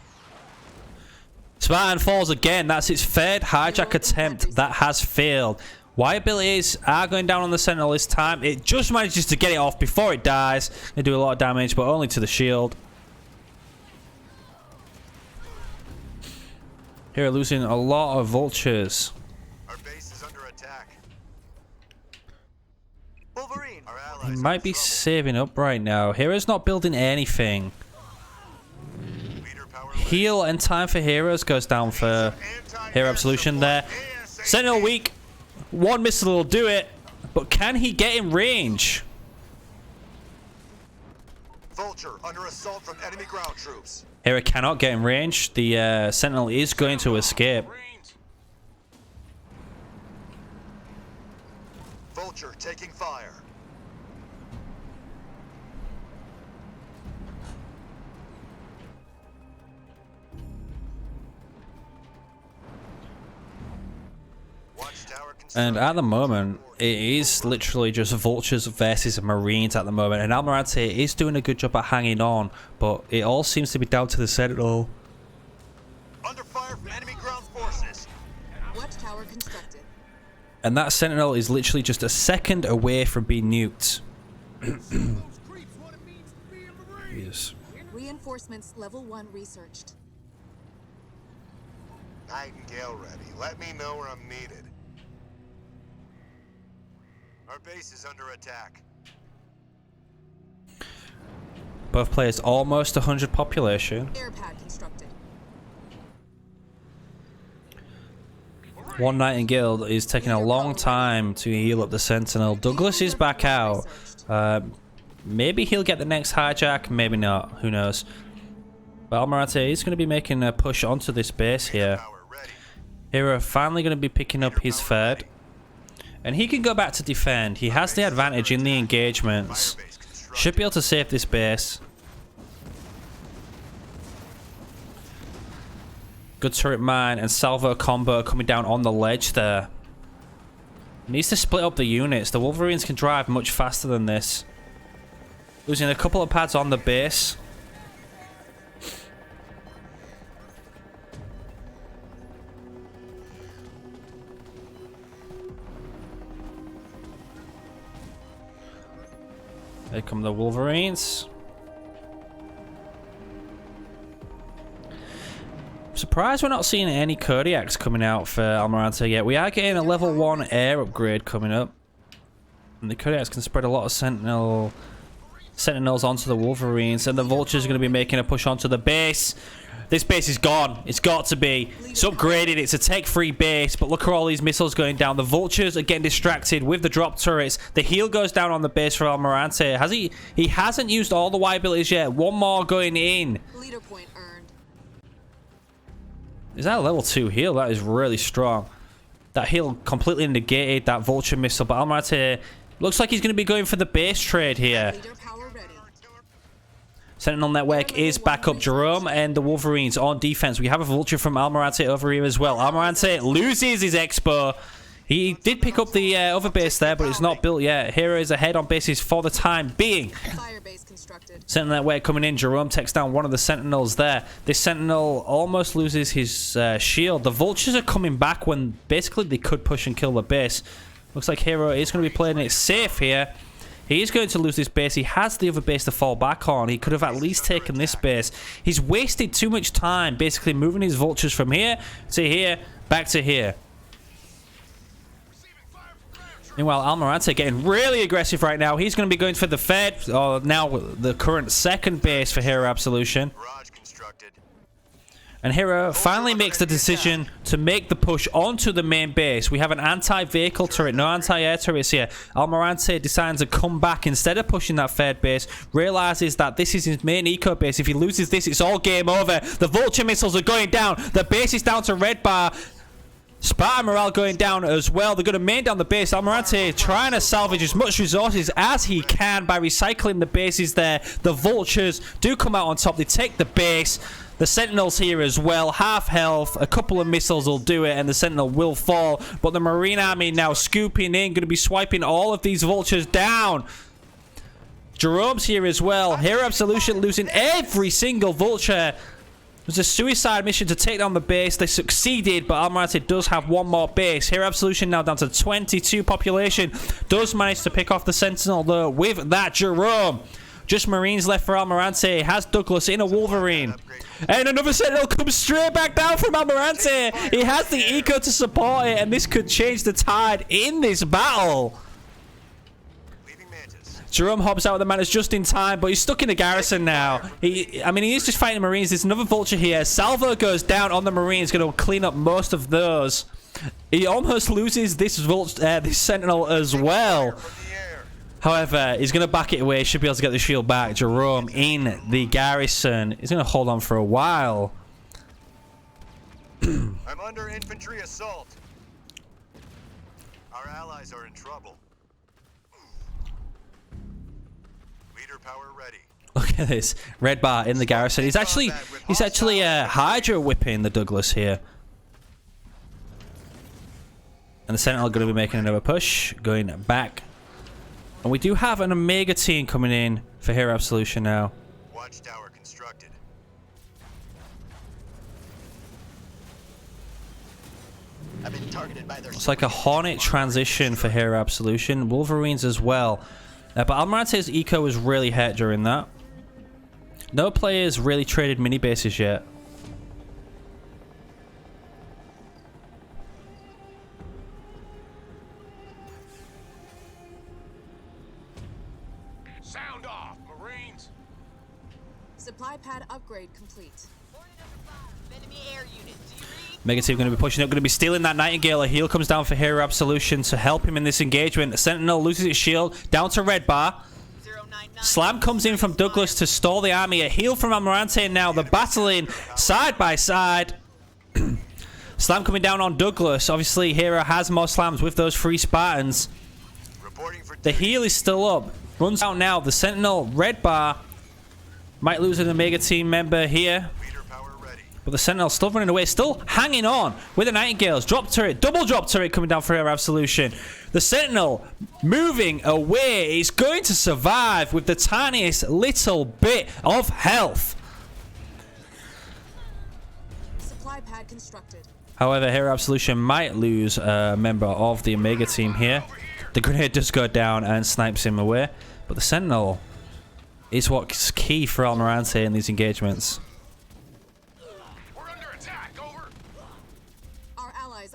[SPEAKER 1] Spartan falls again. That's its third hijack attempt that has failed. Y abilities are going down on the Sentinel this time. It just manages to get it off before it dies. They do a lot of damage, but only to the shield. Here, losing a lot of Vultures.
[SPEAKER 6] Our base is under attack. Wolverine, our allies
[SPEAKER 1] He
[SPEAKER 6] are
[SPEAKER 1] might
[SPEAKER 6] in
[SPEAKER 1] be
[SPEAKER 6] trouble.
[SPEAKER 1] saving up right now. Hero's not building anything.
[SPEAKER 6] Leader power
[SPEAKER 1] Heal and time for heroes goes down for Hero Absolution there. Sentinel weak. One missile will do it, but can he get in range?
[SPEAKER 6] Vulture under assault from enemy ground troops.
[SPEAKER 1] Hero cannot get in range. The Sentinel is going to escape.
[SPEAKER 6] Vulture taking fire. Watchtower
[SPEAKER 1] And at the moment, it is literally just Vultures versus Marines at the moment. And Almirante is doing a good job at hanging on, but it all seems to be down to the Sentinel.
[SPEAKER 6] under fire from enemy ground forces.
[SPEAKER 5] Watchtower constructed.
[SPEAKER 1] And that Sentinel is literally just a second away from being nuked. Yes.
[SPEAKER 5] Reinforcements level 1 researched.
[SPEAKER 6] Nightingale ready. Let me know where I'm needed. Our base is under attack.
[SPEAKER 1] Both players almost 100 population.
[SPEAKER 5] Air pad constructed.
[SPEAKER 1] One Nightingale is taking a long time to heal up the Sentinel. Douglas is back out. Maybe he'll get the next hijack, maybe not. Who knows? But Almirante is going to be making a push onto this base here.
[SPEAKER 6] Power ready.
[SPEAKER 1] Hero finally going to be picking up his third. And he can go back to defend. He has the advantage in the engagements.
[SPEAKER 6] Base constructed.
[SPEAKER 1] Should be able to save this base. Good turret mine and salvo combo coming down on the ledge there. Needs to split up the units. The Wolverines can drive much faster than this. Losing a couple of pads on the base. There come the Wolverines. Surprised we're not seeing any Kodiaks coming out for Almirante yet. We are getting a level 1 air upgrade coming up. And the Kodiaks can spread a lot of Sentinels onto the Wolverines. And the Vultures are going to be making a push onto the base. This base is gone. It's got to be. It's upgraded. It's a tech-free base. But look at all these missiles going down. The Vultures are getting distracted with the drop turrets. The heal goes down on the base for Almirante. Has he? He hasn't used all the Y abilities yet. One more going in.
[SPEAKER 5] Leader point earned.
[SPEAKER 1] Is that a level 2 heal? That is really strong. That heal completely negated that Vulture missile. But Almirante looks like he's going to be going for the base trade here.
[SPEAKER 5] Leader power ready.
[SPEAKER 1] Sentinel network is back up. Jerome and the Wolverines on defense. We have a Vulture from Almirante over here as well. Almirante loses his Expo. He did pick up the other base there, but it's not built yet. Hero is ahead on bases for the time being.
[SPEAKER 5] Fire base constructed.
[SPEAKER 1] Sentinel network coming in. Jerome takes down one of the Sentinels there. This Sentinel almost loses his shield. The Vultures are coming back when basically they could push and kill the base. Looks like Hero is going to be playing it safe here. He is going to lose this base. He has the other base to fall back on. He could have at least taken this base. He's wasted too much time basically moving his Vultures from here to here, back to here. Meanwhile, Almirante getting really aggressive right now. He's going to be going for the Fed, or now the current second base for Hero Absolution.
[SPEAKER 6] Barrage constructed.
[SPEAKER 1] And Hero finally makes the decision to make the push onto the main base. We have an anti-vehicle turret, no anti-air turrets here. Almirante decides to come back instead of pushing that third base. Realizes that this is his main eco base. If he loses this, it's all game over. The vulture missiles are going down. The base is down to red bar. Spartan morale going down as well. They're going to main down the base. Almirante trying to salvage as much resources as he can by recycling the bases there. The vultures do come out on top. They take the base. The sentinels here as well. Half health. A couple of missiles will do it and the sentinel will fall. But the Marine Army now scooping in. Going to be swiping all of these vultures down. Jerome's here as well. Hero Absolution losing every single vulture. It was a suicide mission to take down the base. They succeeded, but Almirante does have one more base. Hero Absolution now down to 22 population. Does manage to pick off the Sentinel, though, with that Jerome. Just Marines left for Almirante. Has Douglas in a Wolverine. And another Sentinel comes straight back down from Almirante. He has the eco to support it, and this could change the tide in this battle. Jerome hops out with the Mantis just in time, but he's stuck in a garrison now. I mean, he is just fighting Marines. There's another vulture here. Salvo goes down on the Marines, going to clean up most of those. He almost loses this this Sentinel as well. However, he's going to back it away. Should be able to get the shield back. Jerome in the garrison. He's going to hold on for a while.
[SPEAKER 6] I'm under infantry assault. Our allies are in trouble. Power ready.
[SPEAKER 1] Look at this red bar in the garrison. He's actually Hydra whipping the Douglas here. And the Sentinel going to be making another push, going back. And we do have an Omega team coming in for Hero Absolution now.
[SPEAKER 6] Watchtower constructed. I've been targeted by their.
[SPEAKER 1] It's like a Hornet transition for Hero Absolution. Wolverines as well. But Almirante's eco was really hurt during that. No players really traded mini bases yet.
[SPEAKER 2] Sound off, Marines.
[SPEAKER 5] Supply pad upgrade complete.
[SPEAKER 3] Enemy air unit. Do you read?
[SPEAKER 1] Mega team going to be pushing up, going to be stealing that Nightingale. A heal comes down for Hero Absolution to help him in this engagement. Sentinel loses its shield, down to red bar. Slam comes in from Douglas to stall the army. A heal from Almirante now. They're battling side by side. Slam coming down on Douglas. Obviously, Hero has more slams with those 3 Spartans. The heal is still up. Runs out now. The Sentinel, red bar. Might lose an Omega team member here. But the Sentinel still running away, still hanging on with the Nightingales. Drop turret, double drop turret coming down for Hero Absolution. The Sentinel moving away is going to survive with the tiniest little bit of health.
[SPEAKER 5] Supply pad constructed.
[SPEAKER 1] However, Hero Absolution might lose a member of the Omega team here. The grenade does go down and snipes him away. But the Sentinel is what's key for Almirante in these engagements.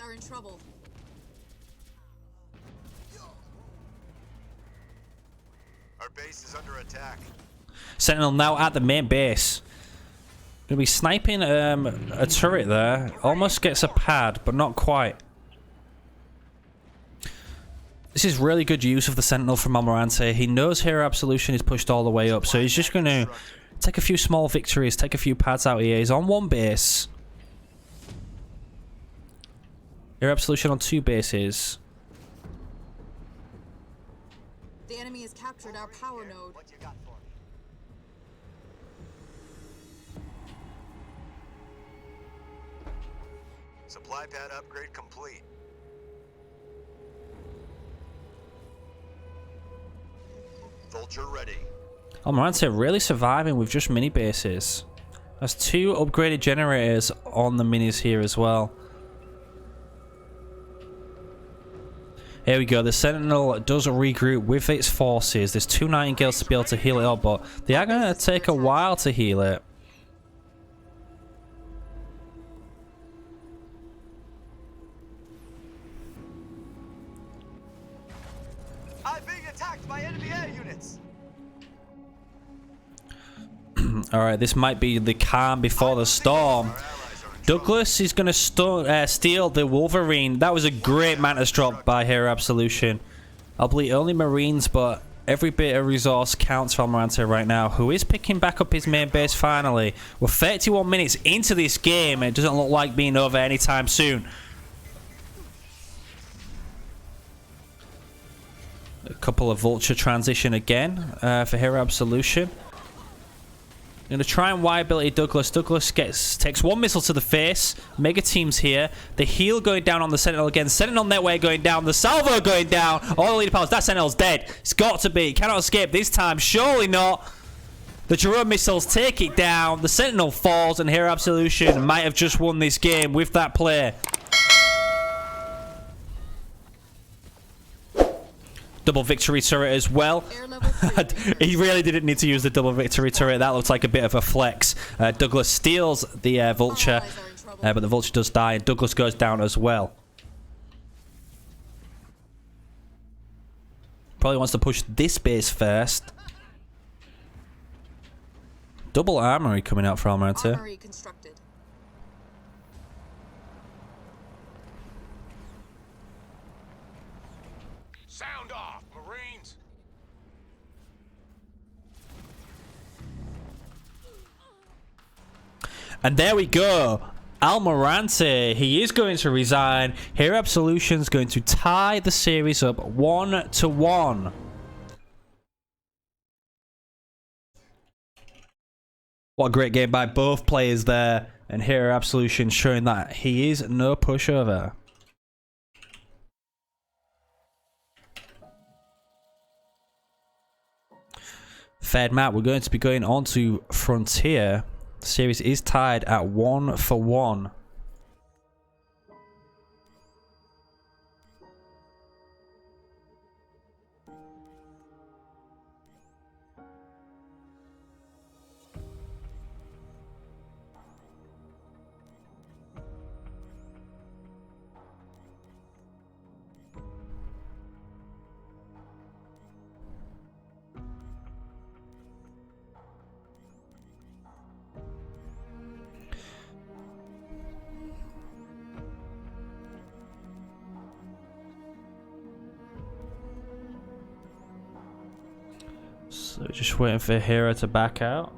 [SPEAKER 5] Are in trouble.
[SPEAKER 6] Our base is under attack.
[SPEAKER 1] Sentinel now at the main base. Gonna be sniping a turret there. Almost gets a pad, but not quite. This is really good use of the Sentinel from Almirante. He knows Hero Absolution is pushed all the way up, so he's just gonna take a few small victories, take a few pads out here. He's on 1 base. Hero Absolution on 2 bases.
[SPEAKER 5] The enemy has captured our power node.
[SPEAKER 6] What you got for me? Supply pad upgrade complete. Vulture ready.
[SPEAKER 1] Almirante really surviving with just mini bases. There's 2 upgraded generators on the minis here as well. Here we go. The Sentinel does regroup with its forces. There's 2 Nightingales to be able to heal it up, but they are going to take a while to heal it.
[SPEAKER 6] I'm being attacked by enemy air units.
[SPEAKER 1] Alright, this might be the calm before the storm. Douglas is going to steal the Wolverine. That was a great Mantis drop by Hero Absolution. I'll believe only Marines, but every bit of resource counts for Almirante right now, who is picking back up his main base finally. We're 31 minutes into this game, and it doesn't look like being over anytime soon. A couple of Vulture transition again for Hero Absolution. Going to try and wide ability Douglas. Douglas takes one missile to the face. Mega team's here. The heal going down on the Sentinel again. Sentinel netway going down. The salvo going down. All the leader powers. That Sentinel's dead. It's got to be. Cannot escape this time. Surely not. The Jerome missiles take it down. The Sentinel falls, and Hero Absolution might have just won this game with that play. Double victory turret as well. He really didn't need to use the double victory turret. That looks like a bit of a flex. Douglas steals the Vulture, but the Vulture does die, and Douglas goes down as well. Probably wants to push this base first. Double armory coming out for Almirante.
[SPEAKER 5] Armory constructed.
[SPEAKER 2] Sound off, Marines!
[SPEAKER 1] And there we go. Almirante, he is going to resign. Hero Absolution's going to tie the series up 1-1. What a great game by both players there. And Hero Absolution showing that he is no pushover. Third map, we're going to be going on to Frontier. The series is tied at 1-1. So just waiting for Hero to back out.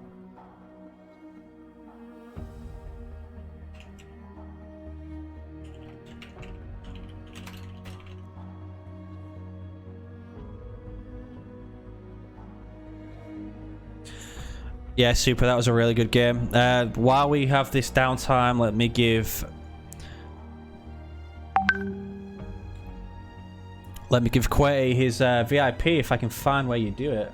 [SPEAKER 1] Yeah, super. That was a really good game. While we have this downtime, let me give Quay his VIP if I can find where you do it.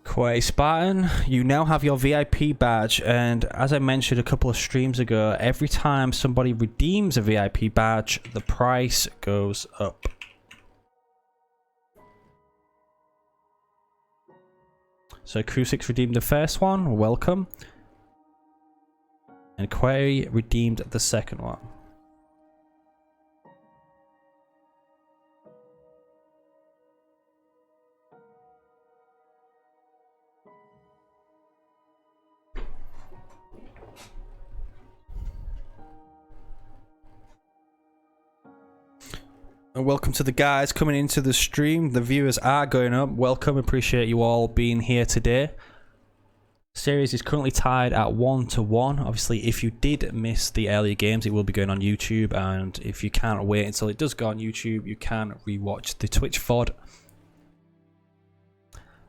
[SPEAKER 1] Quay Spartan, you now have your VIP badge, and as I mentioned a couple of streams ago, every time somebody redeems a VIP badge, the price goes up. So Crucix redeemed the first one, welcome. And Quay redeemed the second one. And welcome to the guys coming into the stream. The viewers are going up. Welcome. Appreciate you all being here today. Series is currently tied at 1-1. Obviously, if you did miss the earlier games, it will be going on YouTube. And if you can't wait until it does go on YouTube, you can rewatch the Twitch VOD.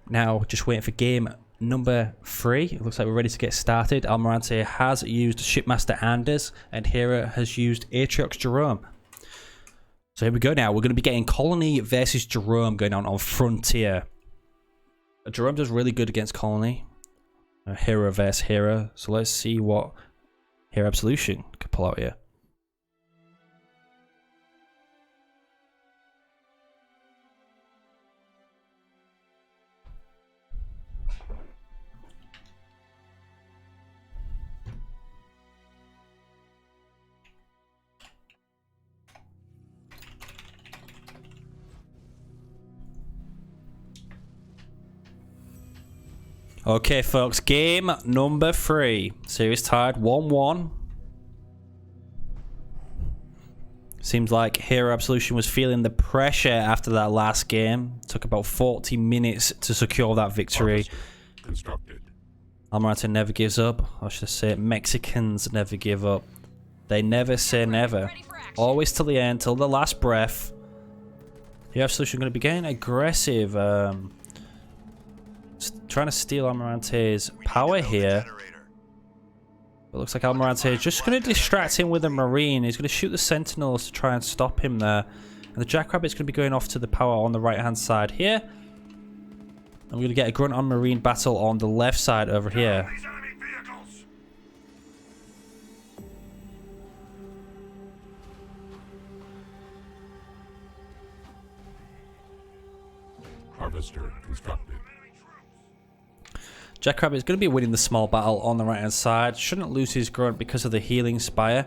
[SPEAKER 1] Now, just waiting for game number 3. It looks like we're ready to get started. Almirante has used Shipmaster Anders, and Hero has used Atriox Jerome. So here we go now. We're going to be getting Colony versus Jerome going on Frontier. Jerome does really good against Colony. Hero versus Hero. So let's see what Hero Absolution can pull out here. Okay, folks, game number 3. Series tied 1-1. Seems like Hero Absolution was feeling the pressure after that last game. Took about 40 minutes to secure that victory.
[SPEAKER 2] Constructed.
[SPEAKER 1] Almirante never gives up. I should say Mexicans never give up. They never say never. Always till the end, till the last breath. Hero Absolution going to be getting aggressive. Trying to steal Almirante's power here. It looks like Almirante is just going to distract him with a Marine. He's going to shoot the Sentinels to try and stop him there. And the Jackrabbit's going to be going off to the power on the right-hand side here. And we're going to get a Grunt on Marine battle on the left side over here.
[SPEAKER 2] These enemy vehicles.
[SPEAKER 7] Harvester constructed.
[SPEAKER 1] Jackrabbit is going to be winning the small battle on the right hand side. Shouldn't lose his grunt because of the healing spire.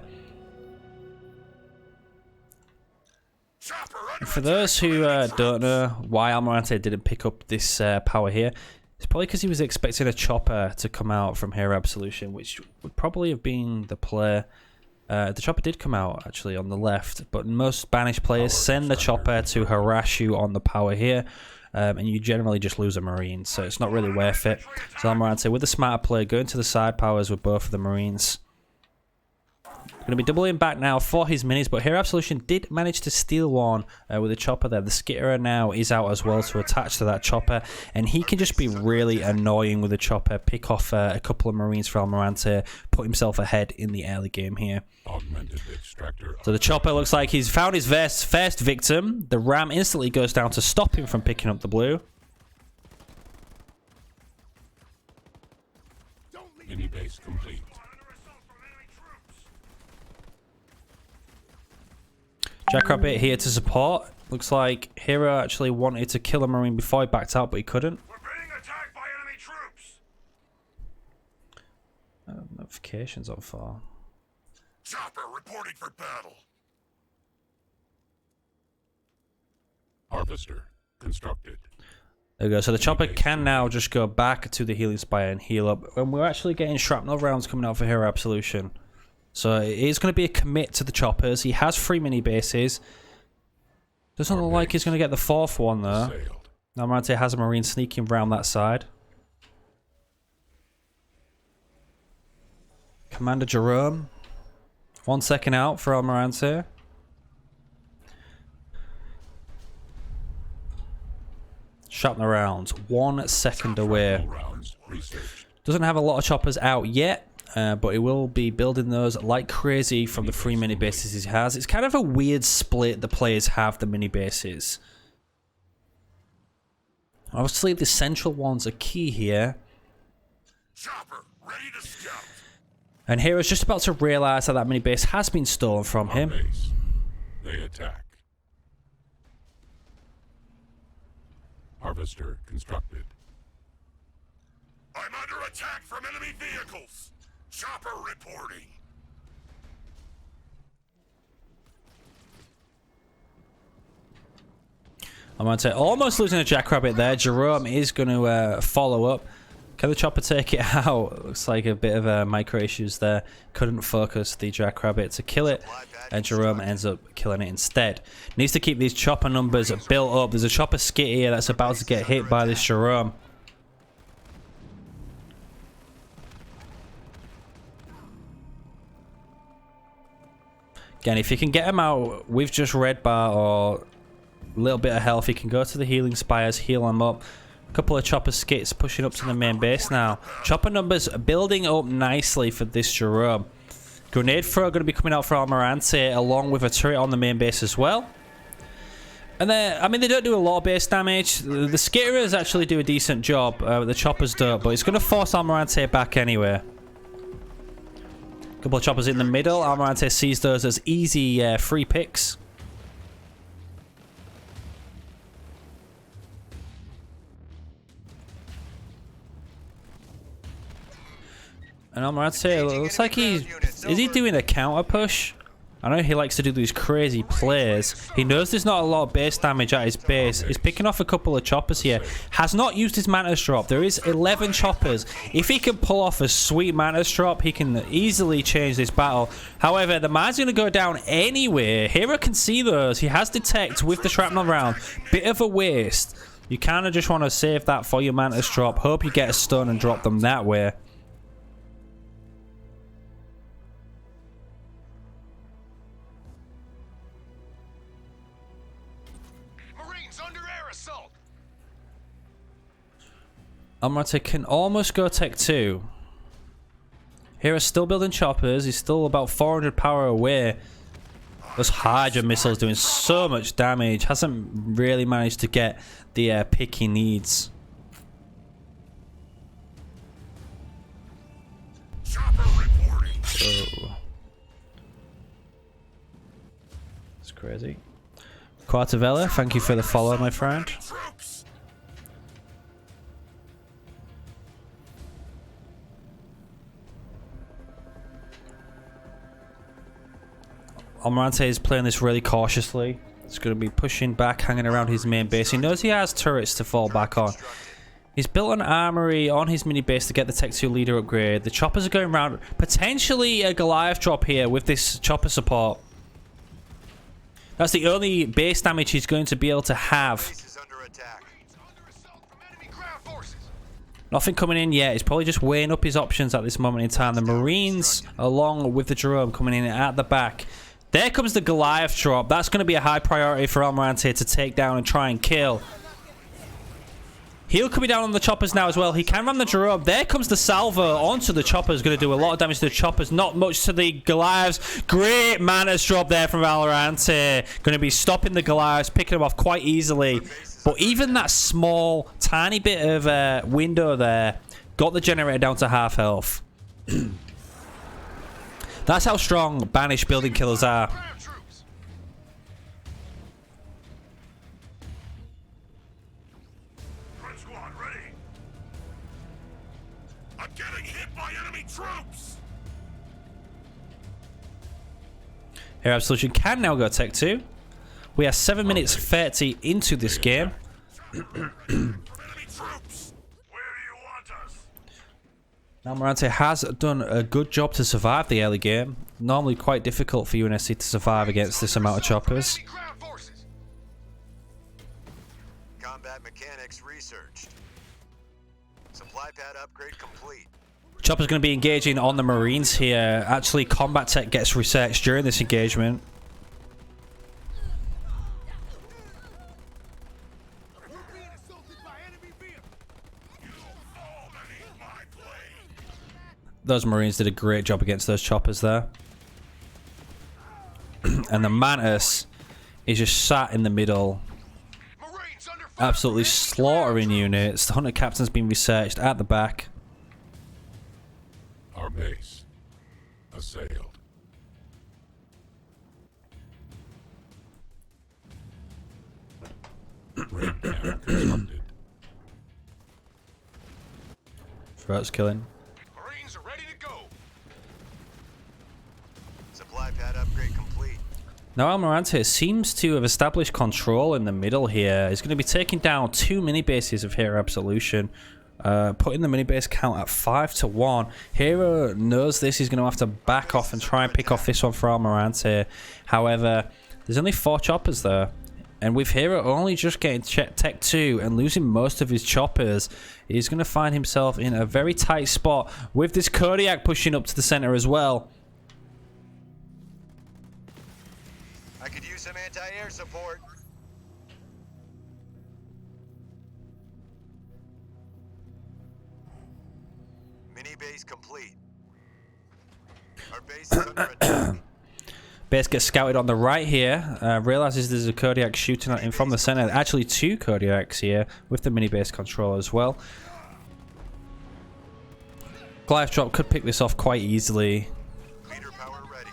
[SPEAKER 1] And for those who don't know why Almirante didn't pick up this power here, it's probably because he was expecting a chopper to come out from Hero Absolution, which would probably have been the play. The chopper did come out actually on the left, but most Spanish players send the chopper to harass you on the power here. And you generally just lose a Marine, so it's not really worth it. So Almirante, with the smarter play, going to the side powers with both of the Marines. Going to be doubling back now for his minis, but Hero Absolution did manage to steal one with the chopper there. The skitterer now is out as well to attach to that chopper, and he can just be really annoying with the chopper, pick off a couple of Marines for Almirante, put himself ahead in the early game here. So the chopper looks like he's found his first victim. The ram instantly goes down to stop him from picking up the blue.
[SPEAKER 7] Mini base complete.
[SPEAKER 1] Jackrabbit here to support. Looks like Hero actually wanted to kill a Marine before he backed out, but he couldn't.
[SPEAKER 2] We're being attacked by enemy troops.
[SPEAKER 1] Notifications on far.
[SPEAKER 2] Chopper reporting for battle.
[SPEAKER 7] Harvester constructed.
[SPEAKER 1] There we go. So the chopper can now just go back to the healing spire and heal up. And we're actually getting shrapnel rounds coming out for Hero Absolution. So it is going to be a commit to the choppers. He has 3 mini bases. Doesn't look like he's going to get the 4th one though. Almirante has a Marine sneaking around that side. Commander Jerome. 1 second out for Almirante. Sharpen the rounds. 1 second away. Doesn't have a lot of choppers out yet. But he will be building those like crazy from the 3 mini bases he has. It's kind of a weird split the players have, the mini bases. Obviously, the central ones are key here.
[SPEAKER 2] Chopper ready to scout.
[SPEAKER 1] And Hero's just about to realize that that mini base has been stolen from him.
[SPEAKER 7] They attack. Harvester constructed.
[SPEAKER 2] I'm under attack from enemy vehicles. Chopper reporting.
[SPEAKER 1] I'm going to say almost losing a Jackrabbit there. Jerome is going to follow up. Can the chopper take it out? Looks like a bit of micro issues there. Couldn't focus the Jackrabbit to kill it. And Jerome ends up killing it instead. Needs to keep these chopper numbers built up. There's a chopper skit here that's about to get hit by this Jerome. Again, if you can get him out with just red bar or a little bit of health, you can go to the healing spires, heal him up. A couple of chopper skits pushing up to the main base now. Chopper numbers building up nicely for this Jerome. Grenade throw going to be coming out for Almirante along with a turret on the main base as well. And then, I mean, they don't do a lot of base damage. The skitterers actually do a decent job. The choppers don't, but it's going to force Almirante back anyway. Couple of choppers in the middle. Almirante sees those as easy free picks. And Almirante looks like is he doing a counter push? I know he likes to do these crazy plays. He knows there's not a lot of base damage at his base. He's picking off a couple of choppers here. Has not used his Mantis drop. There is 11 choppers. If he can pull off a sweet Mantis drop, he can easily change this battle. However, the mine's going to go down anyway. Hero can see those. He has detect with the shrapnel round. Bit of a waste. You kind of just want to save that for your Mantis drop. Hope you get a stun and drop them that way. Almirante can almost go tech 2. Hero's still building choppers. He's still about 400 power away. Those Hydra missiles doing so much damage. Hasn't really managed to get the pick he needs.
[SPEAKER 2] Chopper reporting.
[SPEAKER 1] Oh. It's crazy. Quartavella, thank you for the follow, my friend.
[SPEAKER 2] Troops.
[SPEAKER 1] Almirante is playing this really cautiously. He's going to be pushing back, hanging around his main base. He knows he has turrets to fall back on. He's built an armory on his mini base to get the Tech 2 leader upgrade. The choppers are going around. Potentially a Goliath drop here with this chopper support. That's the only base damage he's going to be able to have.
[SPEAKER 6] Base is under attack.
[SPEAKER 1] Nothing coming in yet. He's probably just weighing up his options at this moment in time. The Marines, along with the drone, coming in at the back. There comes the Goliath drop. That's going to be a high priority for Almirante to take down and try and kill. He'll coming down on the choppers now as well. He can run the drone. There comes the salvo onto the choppers. Going to do a lot of damage to the choppers. Not much to the Goliaths. Great Mantis drop there from Almirante. Going to be stopping the Goliaths, picking them off quite easily. But even that small, tiny bit of window there got the generator down to half health. That's how strong banished building killers are.
[SPEAKER 2] Red squad ready. I'm getting hit by enemy troops.
[SPEAKER 1] Hero Absolution can now go Tech 2. We are 7 minutes 30 into this game.
[SPEAKER 2] Enemy troops. Where do you want us?
[SPEAKER 1] Almirante has done a good job to survive the early game. Normally quite difficult for UNSC to survive against this amount of choppers.
[SPEAKER 6] Combat mechanics researched. Supply pad upgrade complete.
[SPEAKER 1] Chopper's going to be engaging on the Marines here. Actually, combat tech gets researched during this engagement. Those Marines did a great job against those choppers there. And the Mantis is just sat in the middle, absolutely slaughtering units. The Hunter Captain's been researched at the back.
[SPEAKER 7] Our base assailed. Red dam constructed.
[SPEAKER 1] Throats killing.
[SPEAKER 2] Marines are ready to go.
[SPEAKER 6] Supply pad upgrade complete.
[SPEAKER 1] Now Almirante seems to have established control in the middle here. He's going to be taking down 2 mini bases of Hero Absolution, putting the mini base count at 5-1. Hero knows this. He's going to have to back off and try and pick off this one for Almirante. However, there's only 4 choppers there. And with Hero only just getting Tech 2 and losing most of his choppers, he's going to find himself in a very tight spot with this Kodiak pushing up to the center as well.
[SPEAKER 6] I could use some anti-air support. Mini base complete. Our base is under attack.
[SPEAKER 1] Base gets scouted on the right here. Realizes there's a Kodiak shooting at him from the center. Actually 2 Kodiaks here with the mini base control as well. Goliath drop could pick this off quite easily.
[SPEAKER 6] Leader power ready.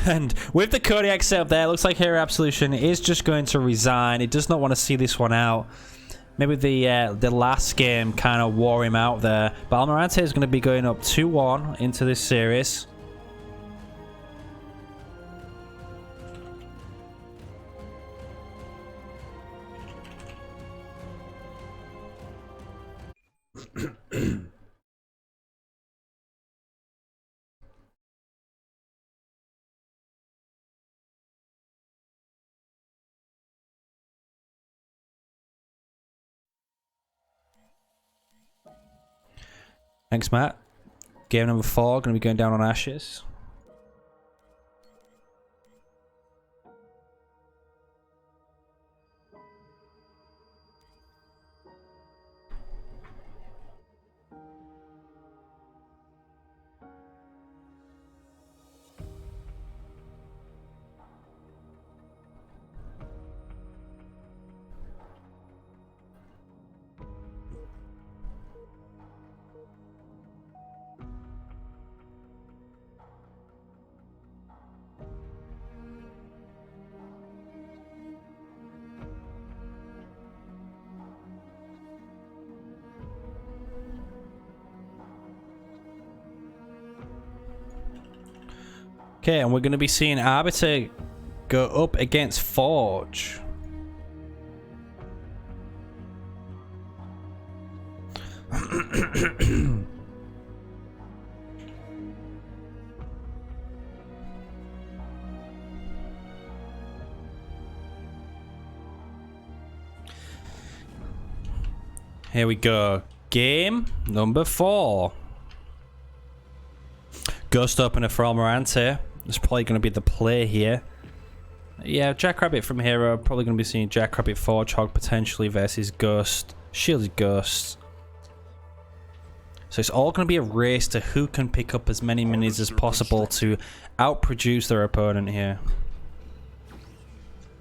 [SPEAKER 1] And with the Kodiak set up there, looks like Hero Absolution is just going to resign. He does not want to see this one out. Maybe the last game kind of wore him out there. But Almirante is going to be going up 2-1 into this series. Thanks, Matt. Game number 4, going to be going down on Ashes. Okay, and we're going to be seeing Arbiter go up against Forge. Here we go. Game number 4. Ghost opener for Almirante. It's probably going to be the play here. Yeah, Jackrabbit from Hero. Probably going to be seeing Jackrabbit Forge Hog potentially versus Ghost. Shielded Ghosts. So it's all going to be a race to who can pick up as many minis as possible to outproduce their opponent here.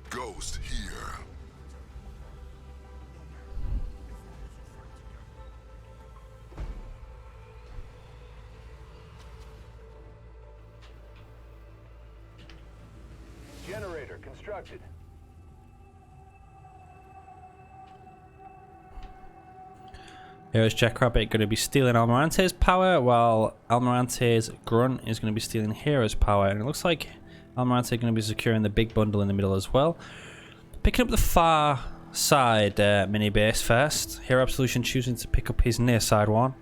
[SPEAKER 2] Ghost here.
[SPEAKER 8] Generator constructed.
[SPEAKER 1] Here's Jackrabbit going to be stealing Almirante's power, while Almirante's Grunt is going to be stealing Hero's power. And it looks like Almirante going to be securing the big bundle in the middle as well. Picking up the far side mini base first. Hero Absolution choosing to pick up his near side one.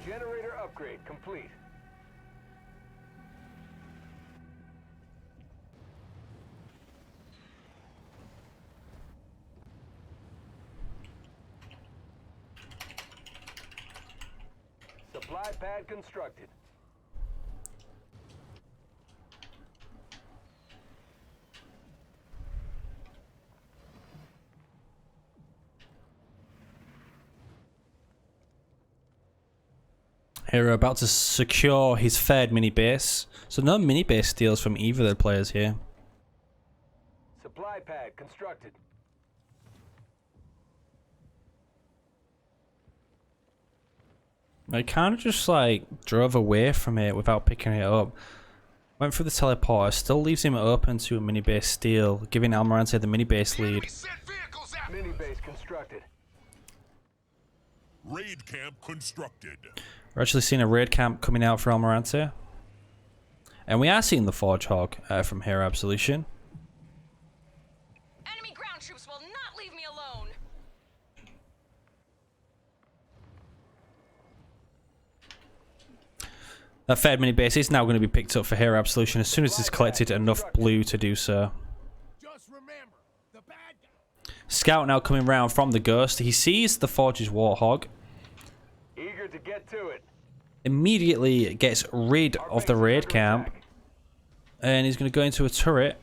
[SPEAKER 8] Generator upgrade complete. Supply pad constructed.
[SPEAKER 1] Hero about to secure his third mini base. So no mini base steals from either of the players here.
[SPEAKER 8] Supply pad constructed.
[SPEAKER 1] I kind of just like drove away from it without picking it up. Went through the teleporter, still leaves him open to a mini base steal, giving Almirante the mini base lead.
[SPEAKER 2] Enemy sent vehicles out.
[SPEAKER 8] Mini base constructed.
[SPEAKER 2] Raid camp constructed.
[SPEAKER 1] We're actually seeing a raid camp coming out for Almirante. And we are seeing the Forge Hog from Hero Absolution.
[SPEAKER 3] Enemy ground troops will not leave me alone.
[SPEAKER 1] That third mini base is now going to be picked up for Hero Absolution as soon as it's collected enough blue to do so.
[SPEAKER 2] Just remember, the bad guy.
[SPEAKER 1] Scout now coming round from the Ghost. He sees the Forge's Warthog.
[SPEAKER 8] Eager to get to it.
[SPEAKER 1] Immediately gets rid of the raid camp. And he's going to go into a turret.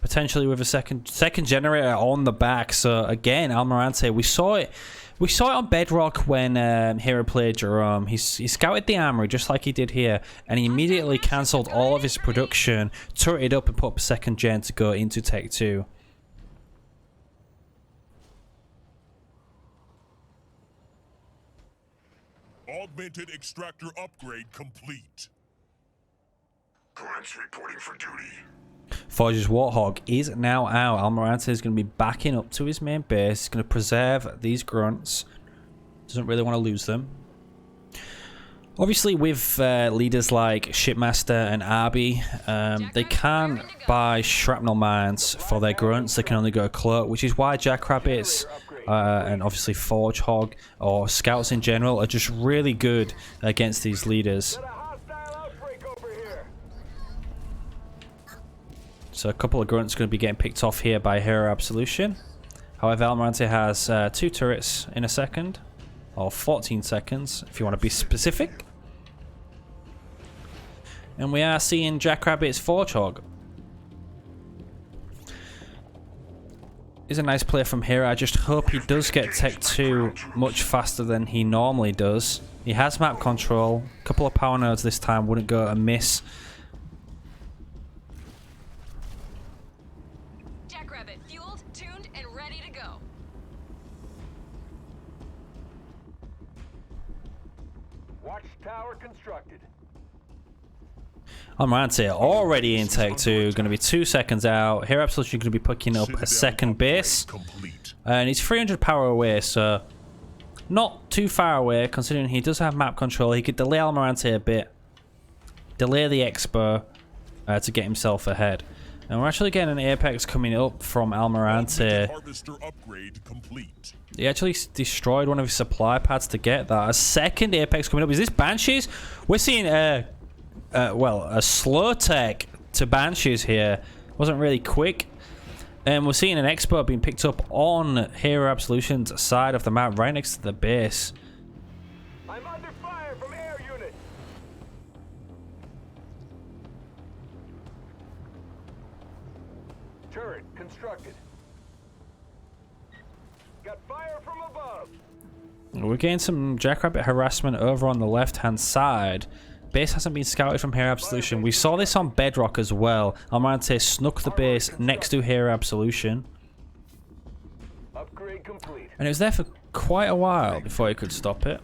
[SPEAKER 1] Potentially with a second generator on the back. So again, Almirante, we saw it on Bedrock when Hero played Jerome. He scouted the armory just like he did here, and he immediately cancelled all of his production, turreted up and put up a second gen to go into Tech 2.
[SPEAKER 2] Augmented extractor upgrade complete. Grunts reporting for duty.
[SPEAKER 1] Forge's Warthog is now out. Almirante is going to be backing up to his main base. He's going to preserve these grunts. Doesn't really want to lose them. Obviously, with leaders like Shipmaster and Arby, they can't buy shrapnel mines for their grunts. They can only go cloak, which is why Jackrabbits and obviously Forge Hog or Scouts in general are just really good against these leaders.
[SPEAKER 8] Got a hostile outbreak over here.
[SPEAKER 1] So a couple of grunts going to be getting picked off here by Hero Absolution. However, Almirante has 2 turrets in a second. or 14 seconds if you want to be specific. And we are seeing Jackrabbit's Forchog. Is a nice play from here. I just hope he does get Tech 2 much faster than he normally does. He has map control. A couple of power nodes this time wouldn't go amiss.
[SPEAKER 3] Jackrabbit fueled, tuned, and ready to go.
[SPEAKER 8] Watchtower constructed.
[SPEAKER 1] Almirante already in Tech 2. Going to be 2 seconds out. Hero Absolution going to be picking up a second base.
[SPEAKER 2] Complete.
[SPEAKER 1] And he's 300 power away, so not too far away considering he does have map control. He could delay Almirante a bit. Delay the Expo to get himself ahead. And we're actually getting an Apex coming up from Almirante.
[SPEAKER 2] Harvester upgrade complete.
[SPEAKER 1] He actually destroyed one of his supply pads to get that. A second Apex coming up. Is this Banshees? We're seeing well, a slow tech to Banshees here. Wasn't really quick. And we're seeing an Expo being picked up on Hero Absolution's side of the map, right next to the base.
[SPEAKER 8] I'm under fire from air units. Turret constructed. Got fire from above.
[SPEAKER 1] We're getting some Jackrabbit harassment over on the left-hand side. Base hasn't been scouted from Hero Absolution. We saw this on Bedrock as well. Almirante snuck the base next to Hero Absolution.
[SPEAKER 8] Upgrade complete.
[SPEAKER 1] And it was there for quite a while before he could stop it.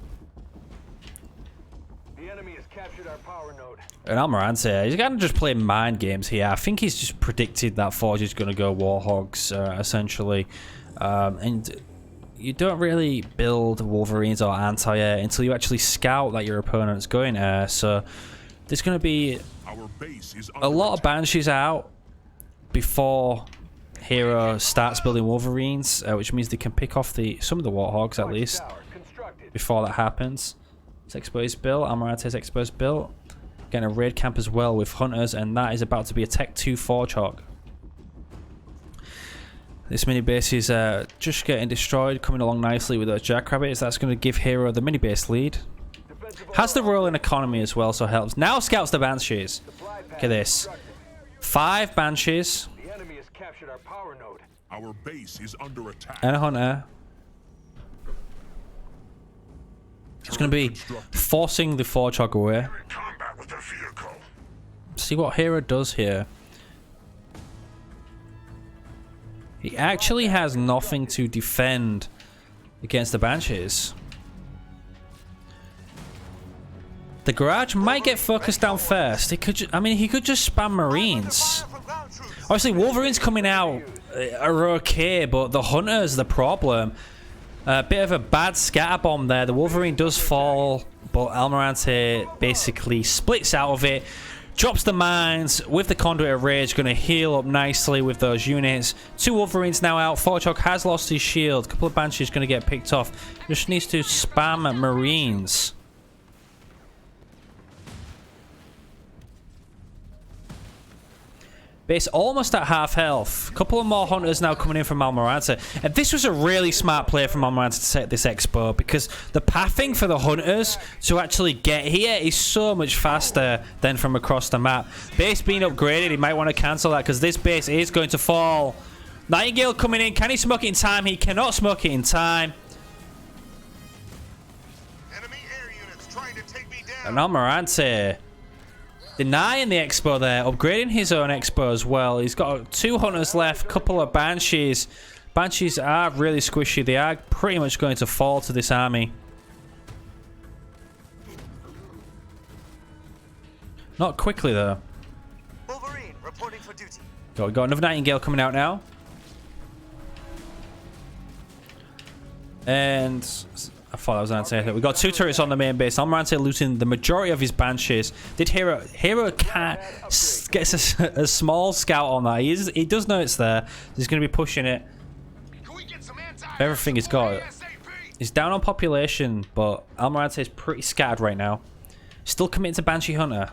[SPEAKER 8] The enemy has captured our power node.
[SPEAKER 1] And Almirante, he's kind of just playing mind games here. I think he's just predicted that Forge is going to go Warhogs, essentially. And you don't really build Wolverines or anti-air until you actually scout that your opponent's going air. So there's going to be
[SPEAKER 2] Our base is
[SPEAKER 1] a lot of Banshees out before Hero starts building Wolverines, which means they can pick off some of the Warthogs at least
[SPEAKER 8] Tower constructed.
[SPEAKER 1] before that happens. It's exposed built. Almirante's exposed built. Getting a raid camp as well with Hunters, and that is about to be a Tech 2 Forchog. This mini base is just getting destroyed, coming along nicely with those Jackrabbits. That's going to give Hero the mini base lead. Has the rolling economy as well, so helps. Now scouts the Banshees. Look at this. 5 Banshees
[SPEAKER 8] The enemy has captured our power node.
[SPEAKER 2] Our base is under attack.
[SPEAKER 1] and a Hunter. It's going to be forcing the Forchog away.
[SPEAKER 2] In combat with the vehicle.
[SPEAKER 1] See what Hero does here. He actually has nothing to defend against the Banshees. The garage might get focused down first. He could, he could just spam Marines. Obviously, Wolverines coming out are okay, but the Hunter's the problem. A bit of a bad scatter bomb there. The Wolverine does fall, but Almirante basically splits out of it. Drops the mines with the Conduit of Rage, going to heal up nicely with those units. 2 Wolverines now out. Forchog has lost his shield. A couple of Banshees going to get picked off. Just needs to spam Marines. Base almost at half health. A couple of more Hunters now coming in from Almirante. And this was a really smart play from Almirante to set this Expo, because the pathing for the Hunters to actually get here is so much faster than from across the map. Base being upgraded, he might want to cancel that because this base is going to fall. Nightingale coming in. Can he smoke it in time? He cannot smoke it in time.
[SPEAKER 6] Enemy air units trying to take me down.
[SPEAKER 1] And Almirante denying the Expo there, upgrading his own Expo as well. He's got 2 Hunters left, couple of Banshees. Banshees are really squishy. They are pretty much going to fall to this army. Not quickly though.
[SPEAKER 6] Wolverine reporting for duty.
[SPEAKER 1] We got another Nightingale coming out now. And I thought I was going to say that. We got 2 turrets on the main base. Almirante losing the majority of his Banshees. Did Hero gets a small scout on that. He does know it's there. He's going to be pushing it. Everything he's got. He's down on population, but Almirante is pretty scattered right now. Still committed to Banshee Hunter.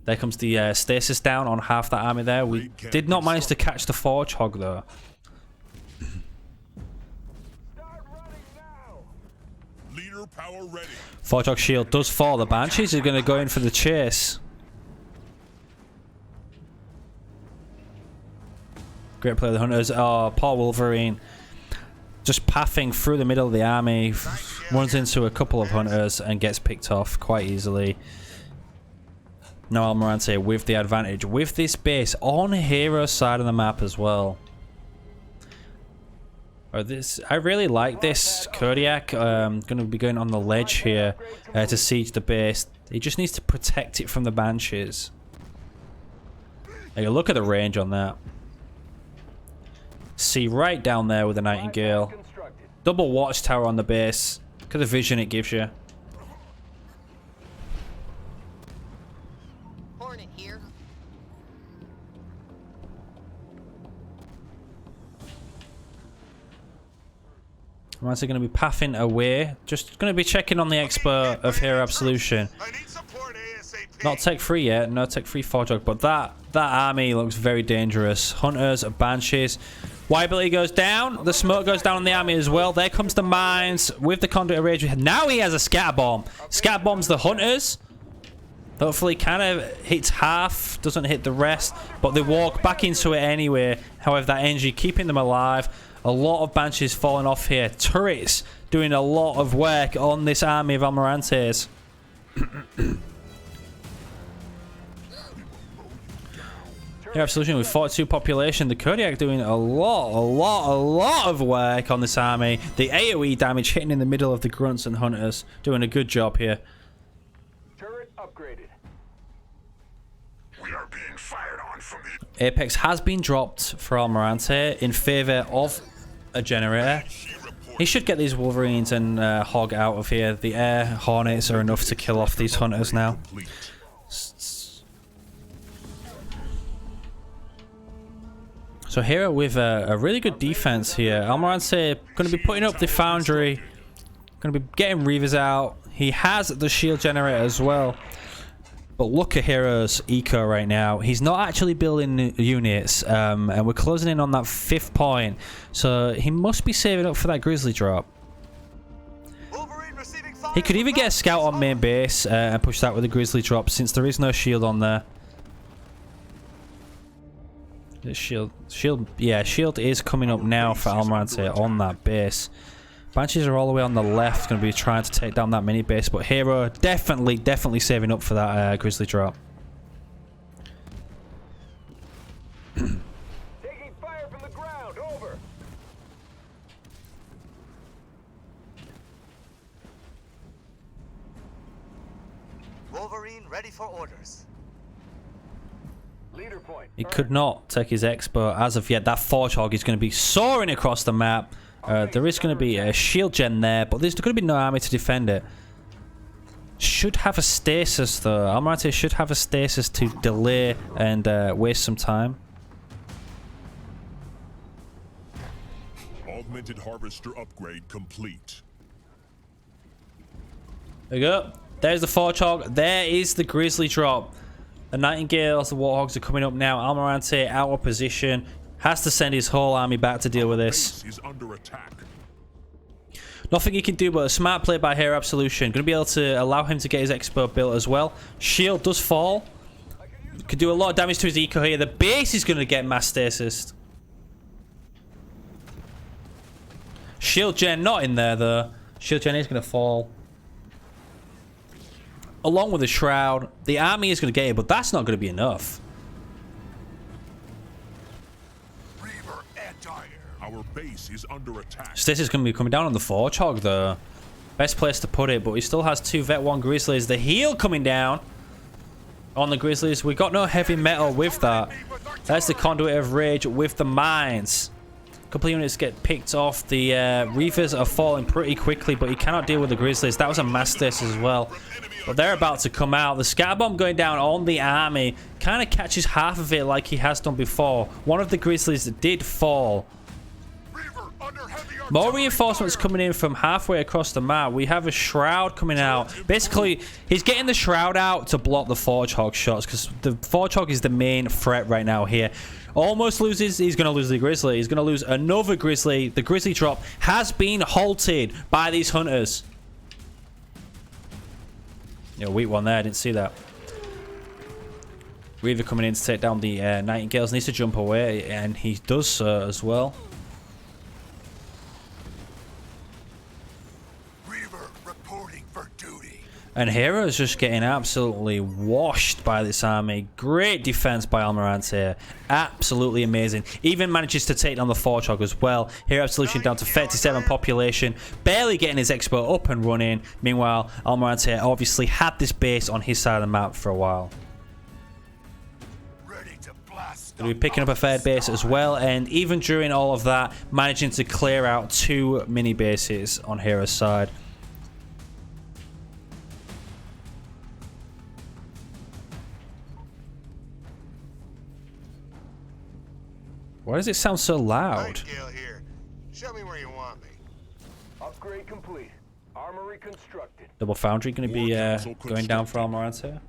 [SPEAKER 1] There comes the stasis down on half that army there. We did not manage to catch the Forge Hog though.
[SPEAKER 8] Start running now.
[SPEAKER 2] Trigger power ready.
[SPEAKER 1] Forgeog shield does fall. The Banshees are going to go in for the chase. Great play of the Hunters. Oh, poor Wolverine. Just pathing through the middle of the army. Runs into a couple of Hunters and gets picked off quite easily. Now Almirante with the advantage. With this base on Hero's side of the map as well. I really like this Kodiak. Going to be going on the ledge here to siege the base. He just needs to protect it from the Banshees. Hey, look at the range on that. See right down there with the Nightingale. Double watchtower on the base. Look at the vision it gives you.
[SPEAKER 9] Hornet here.
[SPEAKER 1] I'm actually going to be pathing away. Just going to be checking on the expert of Hero Absolution.
[SPEAKER 2] I need support ASAP.
[SPEAKER 1] Not tech free yet. No tech free Forgeog, but that army looks very dangerous. Hunters, Banshees. Y-ability goes down. The smoke goes down on the army as well. There comes the mines with the conduit of rage. Now he has a scatter bomb. Scatter bombs the Hunters. Hopefully kind of hits half, doesn't hit the rest, but they walk back into it anyway. However, that energy keeping them alive. A lot of Banshees falling off here. Turrets doing a lot of work on this army of Almirantes. Here, Absolution with 42 population. The Kodiak doing a lot of work on this army. The AoE damage hitting in the middle of the Grunts and Hunters. Doing a good job here.
[SPEAKER 8] Turret upgraded.
[SPEAKER 2] We are being fired on from the
[SPEAKER 1] Apex has been dropped for Almirante in favor of a generator. He should get these Wolverines and Hog out of here. The air Hornets are enough to kill off these Hunters now. So Hero with a really good defense here. Almirante going to be putting up the Foundry. Going to be getting Reavers out. He has the shield generator as well. But look at Hero's eco right now. He's not actually building units. And we're closing in on that 5th point. So he must be saving up for that Grizzly drop. He could even get a scout on main base and push that with a Grizzly drop since there is no shield on there. Shield is coming up now for Almirante on that base. Banshees are all the way on the left, going to be trying to take down that mini base, but Hero definitely saving up for that Grizzly drop.
[SPEAKER 8] Taking fire from the ground. Over.
[SPEAKER 6] Wolverine ready for orders.
[SPEAKER 8] Leader point.
[SPEAKER 1] He could not take his expert as of yet. That Forgeog is going to be soaring across the map. There is going to be a shield gen there, but there's going to be no army to defend it. Should have a stasis though. Almirante should have a stasis to delay and waste some time.
[SPEAKER 2] augmented harvester upgrade complete.
[SPEAKER 1] There you go. There's the Forgeog. There is the Grizzly drop. The Nightingales, the Warthogs are coming up now. Almirante out of position. Has to send his whole army back to deal with this.
[SPEAKER 2] Base is under attack.
[SPEAKER 1] Nothing he can do but a smart play by Hero Absolution. Going to be able to allow him to get his expert built as well. Shield does fall. Could do a lot of damage to his eco here. The base is going to get mass stasis. Shield gen not in there though. Shield gen is going to fall. Along with the Shroud. The army is going to get it, but that's not going to be enough.
[SPEAKER 2] Our base is under attack.
[SPEAKER 1] Stasis is going to be coming down on the Forgeog though. Best place to put it, but he still has two Vet 1 Grizzlies. The heal coming down on the Grizzlies. We got no heavy metal with that. That's the Conduit of Rage with the mines. A couple of units get picked off. The Reavers are falling pretty quickly, but he cannot deal with the Grizzlies. That was a mass stasis as well. But they're about to come out. The Scatter Bomb going down on the army kind of catches half of it like he has done before. One of the Grizzlies did fall. More reinforcements coming in from halfway across the map. We have a Shroud coming out. Basically, he's getting the Shroud out to block the Forgehog shots because the Forgehog is the main threat right now here. Almost loses. He's going to lose the Grizzly. He's going to lose another Grizzly. The Grizzly drop has been halted by these Hunters. Yeah, weak one there. I didn't see that. Reaver coming in to take down the Nightingales. Needs to jump away, and he does so as well.
[SPEAKER 2] Reaver reporting for duty.
[SPEAKER 1] And Hero's just getting absolutely washed by this army. Great defense by Almirante. Absolutely amazing. Even manages to take down the Forge as well. Hero Absolution down to 37 population. Barely getting his expo up and running. Meanwhile, Almirante obviously had this base on his side of the map for a while. Going to be picking up a third base as well, and even during all of that, managing to clear out 2 mini bases on Hero's side. Why does it sound so loud?
[SPEAKER 6] Nightingale here. Show me where you want me.
[SPEAKER 8] Upgrade complete. Armory constructed.
[SPEAKER 1] Double Foundry going to be going down for Almirante.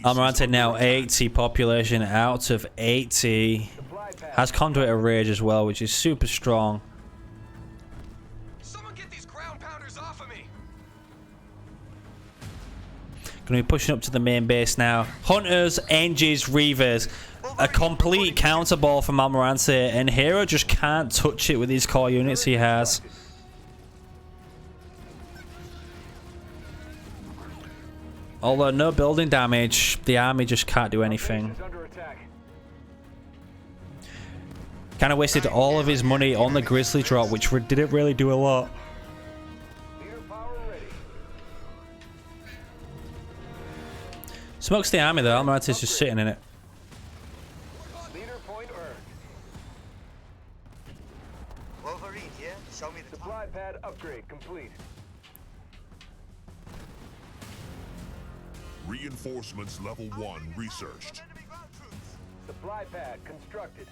[SPEAKER 1] Almirante now 80 population out of 80. Has Conduit of Rage as well, which is super strong.
[SPEAKER 4] Someone get these ground pounders off of me.
[SPEAKER 1] Going to be pushing up to the main base now. Hunters, Engies, Reavers. A complete counter ball from Almirante, and Hero just can't touch it with these core units he has. Although no building damage, the army just can't do anything. Kind of wasted all of his money on the Grizzly drop, which didn't really do a lot. Smokes the army though. Almirante's just sitting in it.
[SPEAKER 8] Leader point earned.
[SPEAKER 6] Wolverine, yeah? Show me the
[SPEAKER 8] Supply pad upgrade complete.
[SPEAKER 2] Reinforcements level 1 researched.
[SPEAKER 6] enemy ground troops.
[SPEAKER 8] Supply pad constructed.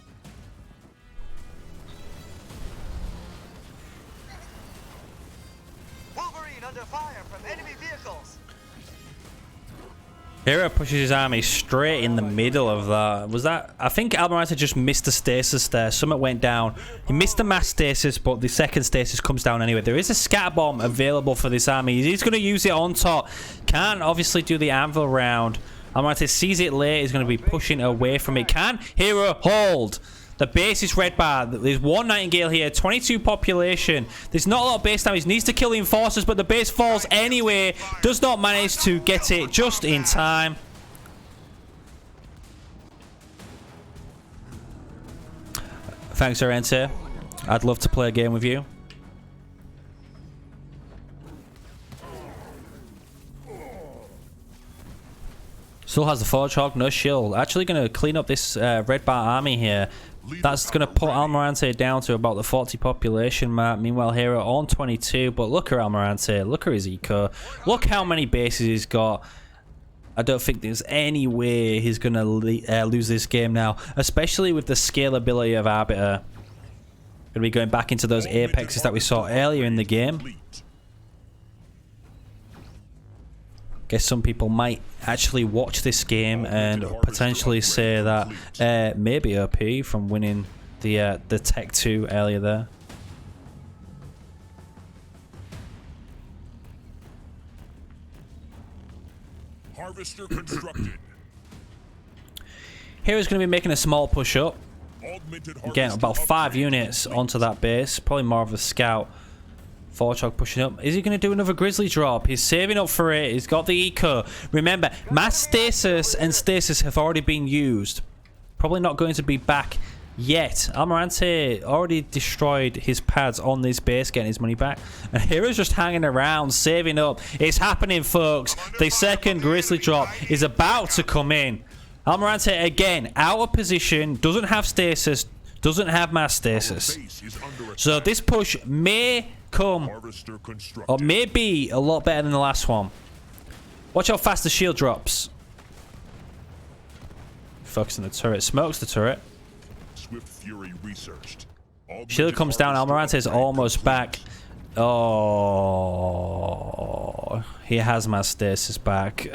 [SPEAKER 6] Wolverine under fire from enemy vehicles.
[SPEAKER 1] Hero pushes his army straight in the middle of that. Was that... I think Almirante just missed the stasis there. Summit went down. He missed the mass stasis, but the second stasis comes down anyway. There is a scatter bomb available for this army. He's going to use it on top. Can't obviously do the anvil round. Almirante sees it late. He's going to be pushing away from it. Can Hero hold? The base is red bar. There's 1 Nightingale here. 22 population. There's not a lot of base damage. He needs to kill the enforcers, but the base falls anyway. Does not manage to get it just in time. Thanks, Arente. I'd love to play a game with you. Still has the Forge Hog, no shield. Actually going to clean up this red bar army here. That's going to put Almirante down to about the 40 population mark. Meanwhile, Hero on 22. But look at Almirante. Look at his eco. Look how many bases he's got. I don't think there's any way he's going to lose this game now. Especially with the scalability of Arbiter. Going to be going back into those apexes that we saw earlier in the game. Guess some people might actually watch this game and potentially say that maybe OP from winning the Tech 2 earlier there.
[SPEAKER 2] Harvester constructed.
[SPEAKER 1] Hero's going to be making a small push up.
[SPEAKER 2] Augmented
[SPEAKER 1] Getting about 5 units onto that base. Probably more of a scout. Forchog pushing up. Is he going to do another Grizzly drop? He's saving up for it. He's got the eco. Remember, mass stasis and stasis have already been used. Probably not going to be back yet. Almirante already destroyed his pads on this base, getting his money back. And Hero's just hanging around, saving up. It's happening, folks. The second Grizzly drop is about to come in. Almirante, again, out of position. Doesn't have stasis. Doesn't have mass stasis. So this push may come or may be a lot better than the last one. Watch how fast the shield drops. Focusing the turret. Smokes the turret.
[SPEAKER 2] Swift Fury researched.
[SPEAKER 1] Shield comes down. Almirante is almost back. Oh, he has mass stasis back.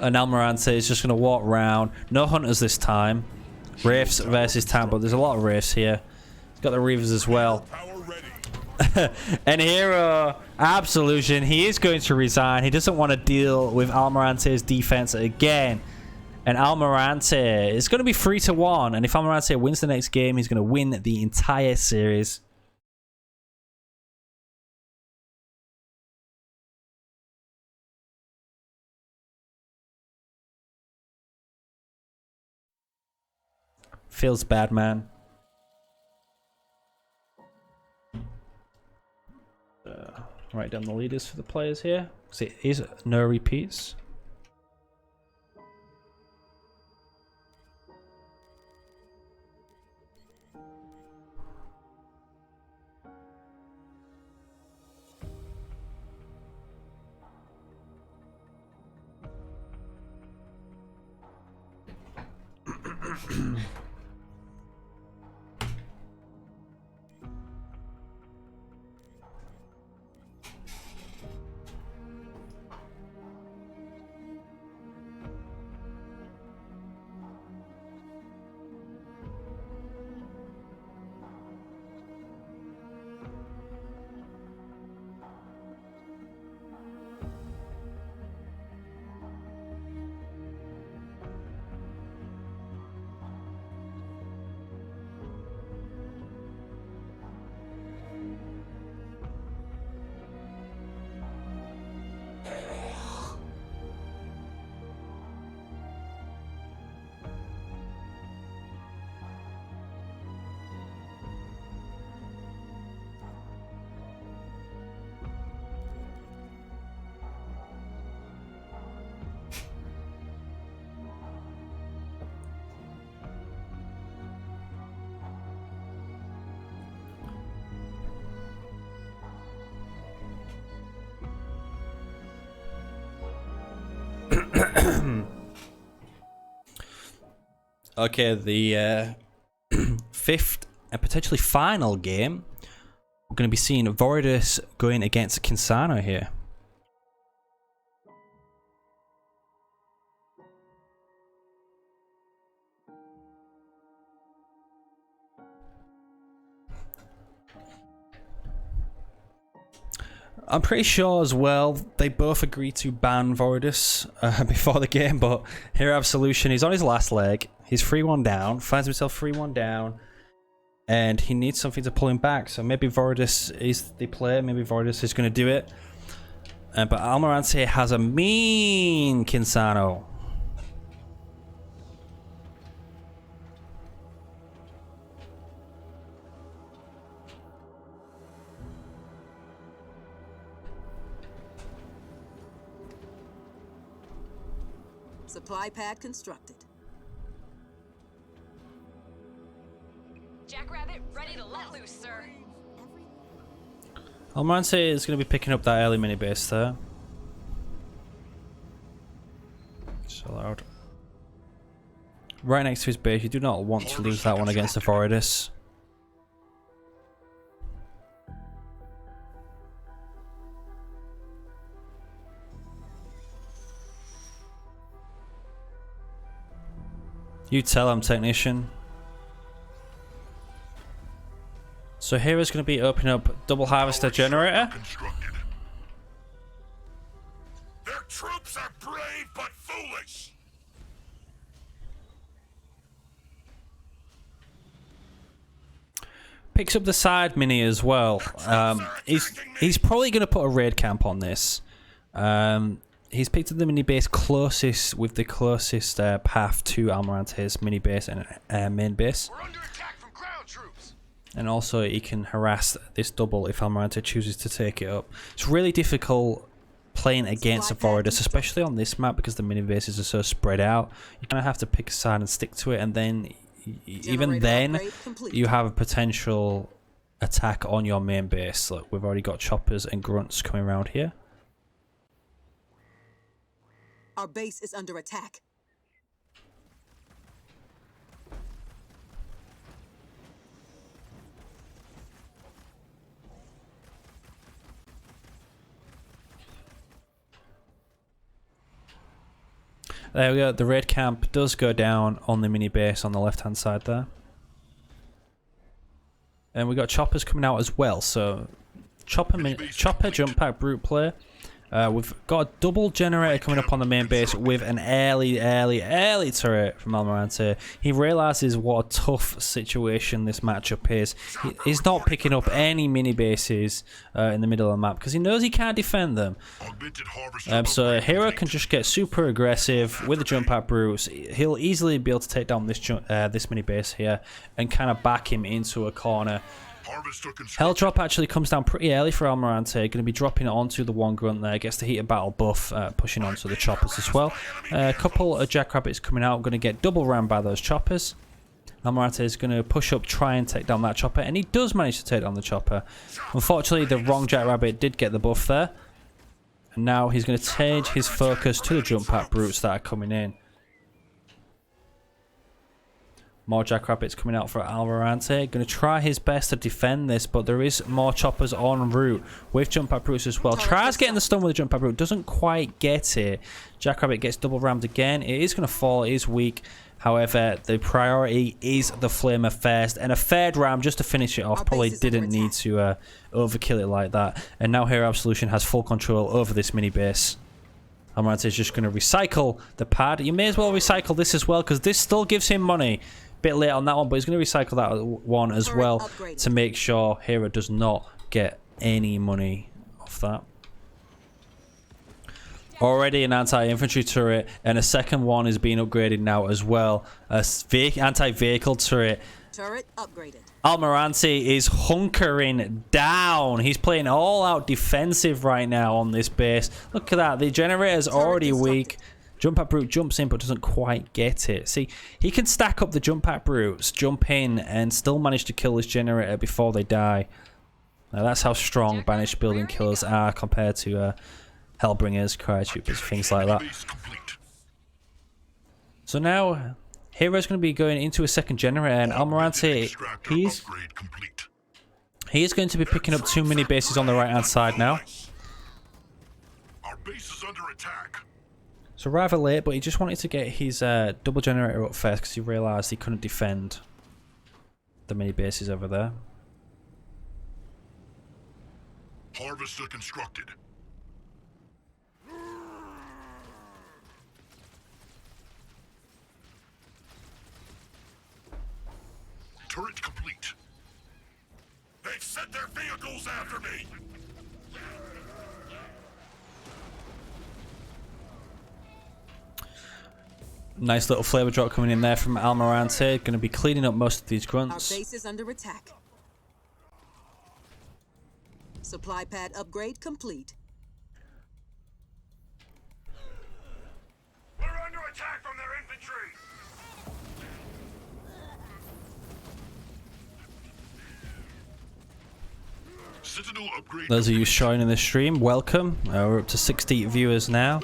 [SPEAKER 1] And Almirante is just going to walk around. No hunters this time. Wraiths versus tank, but there's a lot of Wraiths here. He's got the Reavers as well.
[SPEAKER 2] Power ready.
[SPEAKER 1] And Hero Absolution, he is going to resign. He doesn't want to deal with Almirante's defense again. And Almirante is going to be 3-1. And if Almirante wins the next game, he's going to win the entire series. Feels bad, man. Write down the leaders for the players here. See, it is no repeats. Okay, the fifth and potentially final game, we're going to be seeing Voridus going against Kinsano here. I'm pretty sure as well they both agreed to ban Voridus before the game, but Hero Absolution, he's on his last leg. He's 3-1 down, finds himself 3-1 down, and he needs something to pull him back. So maybe Voridus is the player, maybe Voridus is going to do it. But Almirante has a mean Kinsano.
[SPEAKER 5] Supply pad constructed.
[SPEAKER 3] Jackrabbit, ready to let loose, sir.
[SPEAKER 1] Almirante is going to be picking up that early mini base there. So loud. Right next to his base. You do not want to lose that one against the Voridus. You tell him, technician. So here is going to be opening up double harvester generator.
[SPEAKER 2] Constructed. Their troops are brave but foolish.
[SPEAKER 1] Picks up the side mini as well. He's probably going to put a raid camp on this. He's picked up the mini base closest with the closest path to Almirante's mini base and main base.
[SPEAKER 4] We're under attack from ground troops.
[SPEAKER 1] And also he can harass this double if Almirante chooses to take it up. It's really difficult playing against a Voridus, especially on this map because the mini bases are so spread out. You kind of have to pick a side and stick to it, and then even then you have a potential attack on your main base. Look, we've already got choppers and grunts coming around here.
[SPEAKER 5] Our base is under attack.
[SPEAKER 1] There we go. The raid camp does go down on the mini base on the left hand side there. And we got choppers coming out as well. So chopper jump pack brute play. We've got a double generator coming up on the main base with an early turret from Almirante. He realizes what a tough situation this matchup is. He's not picking up any mini bases in the middle of the map because he knows he can't defend them. So Hero can just get super aggressive with the jump pack brutes. He'll easily be able to take down this mini base here and kind of back him into a corner. Hell drop actually comes down pretty early for Almirante. Going to be dropping it onto the one grunt there. Gets the heated battle buff, pushing onto the choppers as well. A couple of jackrabbits coming out. Going to get double rammed by those choppers. Almirante is going to push up, try and take down that chopper, and he does manage to take down the chopper. Unfortunately, the wrong jackrabbit did get the buff there. And now he's going to change his focus to the jump pack brutes that are coming in. More jackrabbits coming out for Almirante. Going to try his best to defend this, but there is more choppers en route with jump pack brutes as well. Tries getting the stun with the jump pack brute, doesn't quite get it. Jackrabbit gets double rammed again. It is going to fall, it is weak. However, the priority is the flamer first, and a third ram just to finish it off. Probably didn't need to overkill it like that. And now Hero Absolution has full control over this mini base. Almirante is just going to recycle the pad. You may as well recycle this as well, because this still gives him money. Bit late on that one, but he's going to recycle that one as well to make sure Hero does not get any money off that. Already an anti-infantry turret, and a second one is being upgraded now as well. A anti-vehicle turret.
[SPEAKER 5] Turret upgraded.
[SPEAKER 1] Almirante is hunkering down. He's playing all out defensive right now on this base. Look at that. The generator's already weak. Jump pack brute jumps in but doesn't quite get it. See, he can stack up the jump pack brutes, jump in, and still manage to kill this generator before they die. Now that's how strong banished building killers are compared to Hellbringers, Cryotroopers, things like that. So now Hero's going to be going into a second generator, and Almirante, he is going to be picking up 2 mini bases on the right hand side now.
[SPEAKER 2] Our base is under attack.
[SPEAKER 1] So rather late, but he just wanted to get his double generator up first because he realised he couldn't defend the mini bases over there.
[SPEAKER 2] Harvester constructed. Turret complete. They've sent their vehicles after me.
[SPEAKER 1] Nice little flavor drop coming in there from Almirante. Going to be cleaning up most of these grunts.
[SPEAKER 5] Our base is under attack. Supply pad upgrade complete.
[SPEAKER 2] We're under attack from their infantry. Citadel upgrade.
[SPEAKER 1] Those of you joining the stream, welcome. We're up to 60 viewers now.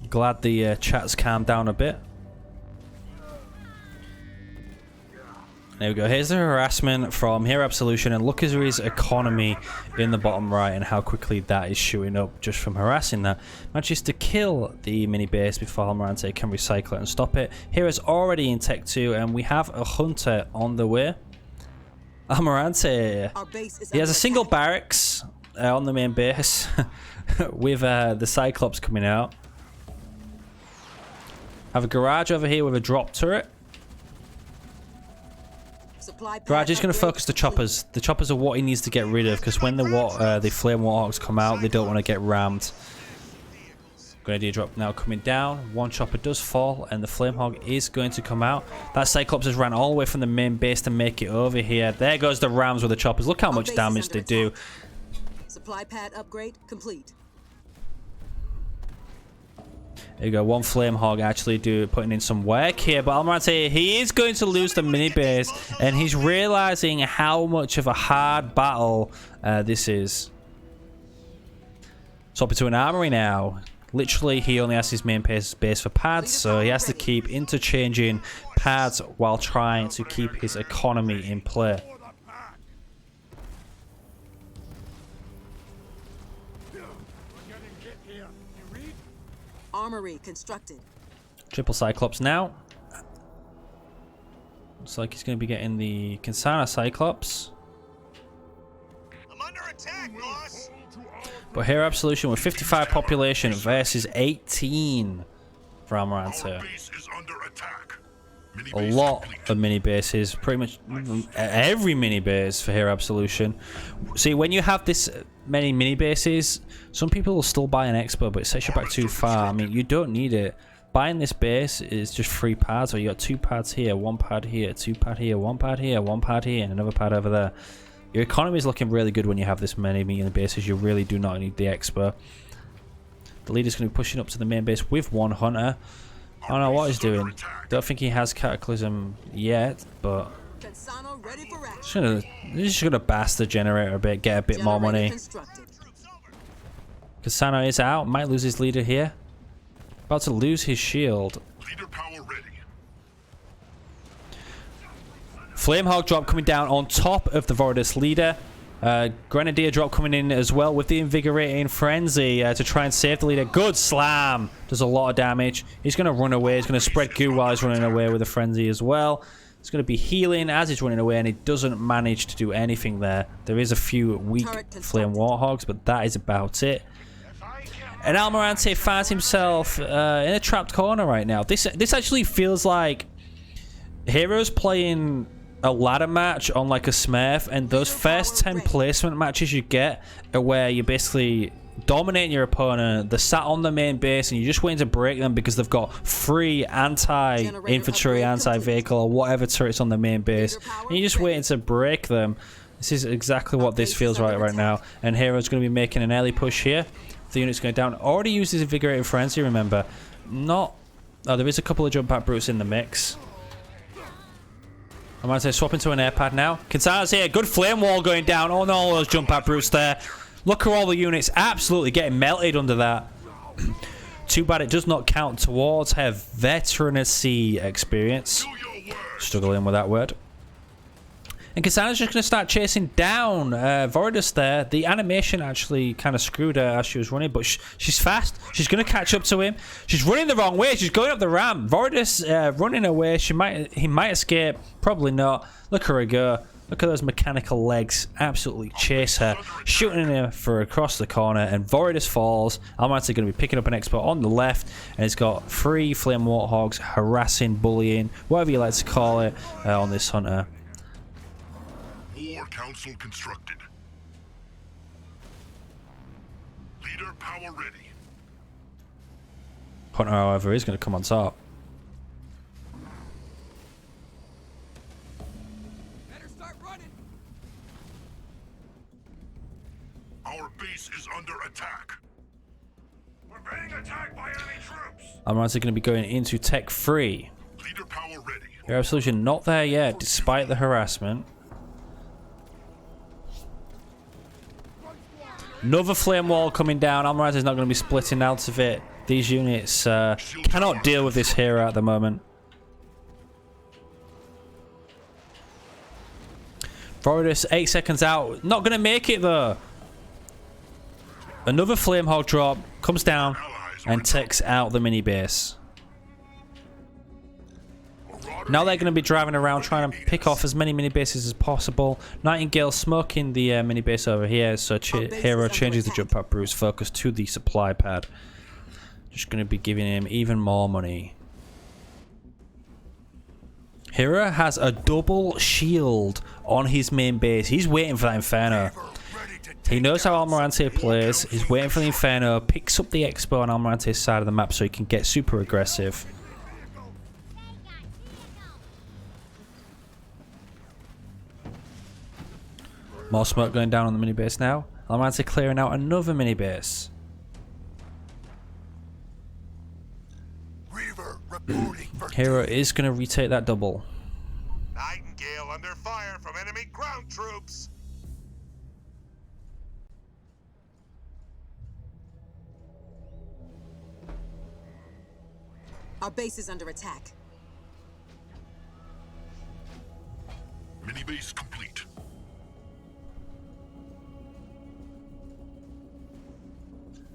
[SPEAKER 1] Glad the chat's calmed down a bit. There we go. Here's the harassment from Hero Absolution, and look at his economy in the bottom right and how quickly that is shooting up just from harassing that. Manages to kill the mini base before Almirante can recycle it and stop it. Hero's already in Tech 2, and we have a hunter on the way. Almirante, he has a single barracks on the main base with the Cyclops coming out. Have a garage over here with a drop turret. Garage is going to focus the choppers. The choppers are what he needs to get rid of, because when the flame warthawks come out, they don't want to get rammed. Good idea drop now coming down. One chopper does fall, and the flame hog is going to come out. That Cyclops has ran all the way from the main base to make it over here. There goes the rams with the choppers. Look how much damage they do.
[SPEAKER 5] Supply pad upgrade complete.
[SPEAKER 1] There you go, one flame hog actually putting in some work here, but Almirante, he is going to lose the mini base, and he's realizing how much of a hard battle this is. Swap it to an armory now. Literally, he only has his main base for pads, so he has to keep interchanging pads while trying to keep his economy in play.
[SPEAKER 5] Armory constructed.
[SPEAKER 1] Triple Cyclops now. Looks like he's going to be getting the Kansana Cyclops.
[SPEAKER 6] I'm under attack, boss.
[SPEAKER 1] But Hero Absolution with 55 population versus 18 for Almirante.
[SPEAKER 2] Our base is under attack. Mini
[SPEAKER 1] A
[SPEAKER 2] base
[SPEAKER 1] lot
[SPEAKER 2] complete.
[SPEAKER 1] of mini bases, pretty much every mini base for Hero Absolution. See, when you have this many mini bases, some people will still buy an Expo, but it sets you back too far. I mean, you don't need it. Buying this base is just 3 pads, or you got 2 pads here, 1 pad here, 2 pad here, 1 pad here, 1 pad here, and another pad over there. Your economy is looking really good when you have this many mini bases. You really do not need the Expo. The leader's going to be pushing up to the main base with 1 hunter. I don't know what he's doing. Don't think he has Cataclysm yet, but
[SPEAKER 5] Cansano ready for action.
[SPEAKER 1] he's just gonna bash the generator a bit, get a bit more
[SPEAKER 5] Generator
[SPEAKER 1] money.
[SPEAKER 5] constructed.
[SPEAKER 1] Kasano is out, might lose his leader here. About to lose his shield.
[SPEAKER 2] Leader power ready.
[SPEAKER 1] Flamehawk drop coming down on top of the Voridus leader. Grenadier drop coming in as well with the Invigorating Frenzy to try and save the leader. Good slam. Does a lot of damage. He's going to run away. He's going to spread goo while he's running away with the Frenzy as well. He's going to be healing as he's running away, and he doesn't manage to do anything there. There is a few weak Flame Warthogs, but that is about it. And Almirante finds himself in a trapped corner right now. This actually feels like Hero's playing a ladder match on like a Smurf, and those first 10 placement matches you get are where you're basically dominating your opponent. They're sat on the main base and you're just waiting to break them because they've got free anti-infantry, anti-vehicle, or whatever turrets on the main base, and you're just waiting to break them. This is exactly what this feels right now, and Hero's going to be making an early push here. The unit's going down. Already used his Invigorating Frenzy, remember. Not... Oh, there is a couple of jump back brutes in the mix. I might say swap into an air pad now. Kansana's here. Good flame wall going down. Oh no, those jump back brutes there. Look at all the units absolutely getting melted under that. Too bad it does not count towards her veterancy experience. Struggling with that word. And Kansana's just going to start chasing down Voridus there. The animation actually kind of screwed her as she was running, but she's fast. She's going to catch up to him. She's running the wrong way. She's going up the ramp. Voridus running away. He might escape. Probably not. Look at her go. Look at those mechanical legs. Absolutely chase her. Shooting her for across the corner, and Voridus falls. Almirante going to be picking up an expert on the left, and it's got 3 Flame Warthogs harassing, bullying, whatever you like to call it, on this hunter.
[SPEAKER 2] War Council constructed. Leader power ready.
[SPEAKER 1] Hunter, however, is going to come on top.
[SPEAKER 4] Better start running.
[SPEAKER 2] Our base is under attack. We're being attacked by enemy troops.
[SPEAKER 1] Almirante going to be going into Tech 3.
[SPEAKER 2] Leader power ready.
[SPEAKER 1] Hero Absolution not there yet, despite the harassment. Another flame wall coming down. Almirante is not going to be splitting out of it. These units cannot deal with this hero at the moment. Voridus 8 seconds out. Not going to make it though. Another flame hog drop comes down and takes out the mini base. Now they're going to be driving around trying to pick off as many mini bases as possible. Nightingale smoking the mini base over here, so Hero changes the jump pad Bruce focus to the supply pad. Just going to be giving him even more money. Hero has a double shield on his main base. He's waiting for that Inferno. He knows how Almirante plays. He's waiting for the Inferno, picks up the Expo on Almirante's side of the map so he can get super aggressive. More smoke going down on the mini base now. Almirante clearing out another mini base.
[SPEAKER 6] Reaver reporting for
[SPEAKER 1] Hero is going to retake that double.
[SPEAKER 6] Nightingale under fire from enemy ground troops.
[SPEAKER 5] Our base is under attack.
[SPEAKER 2] Mini base complete.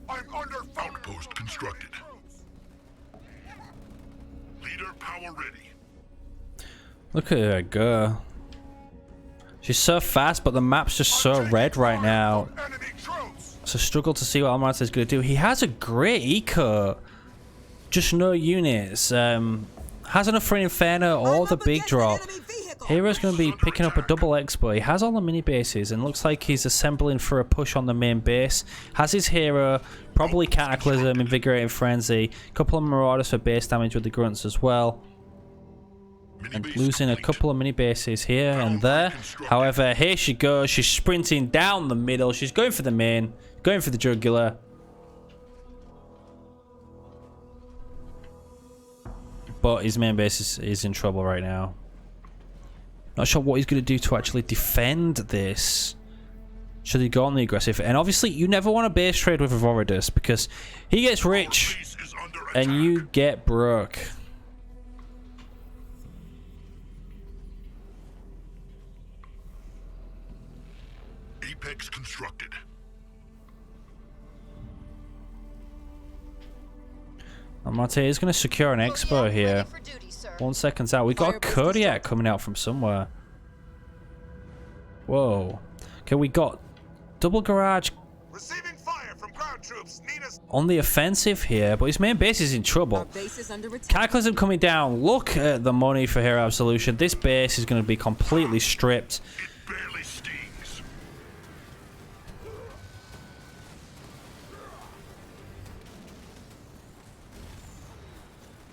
[SPEAKER 2] I'm under fire. Outpost constructed. tower ready.
[SPEAKER 1] Look at her go. She's so fast, but the map's just so red right now.
[SPEAKER 2] Enemy troops.
[SPEAKER 1] It's a struggle to see what Almirante is going to do. He has a great eco. Just no units. Has enough for an Inferno or the big drop. Hero's going to be picking up a double expo. He has all the mini bases and looks like he's assembling for a push on the main base. Has his hero, probably Cataclysm, Invigorating Frenzy, a couple of Marauders for base damage with the grunts as well. And losing a couple of mini bases here and there. However, here she goes. She's sprinting down the middle. She's going for the main, going for the jugular. But his main base is in trouble right now. Not sure what he's going to do to actually defend this. Should he go on the aggressive? And obviously, you never want to base trade with Voridus because he gets rich and you get broke.
[SPEAKER 2] Apex constructed.
[SPEAKER 1] Almirante is going to secure an expo here.
[SPEAKER 3] For duty, sir.
[SPEAKER 1] 1 second out. We got a Kodiak coming out from somewhere. Whoa. Okay, we got double garage
[SPEAKER 6] Receiving fire from ground troops. Need us.
[SPEAKER 1] on the offensive here, but his main base is in trouble.
[SPEAKER 5] Base is under attack.
[SPEAKER 1] Cataclysm coming down. Look at the money for Hero Absolution. This base is going to be completely stripped.
[SPEAKER 2] It barely stings.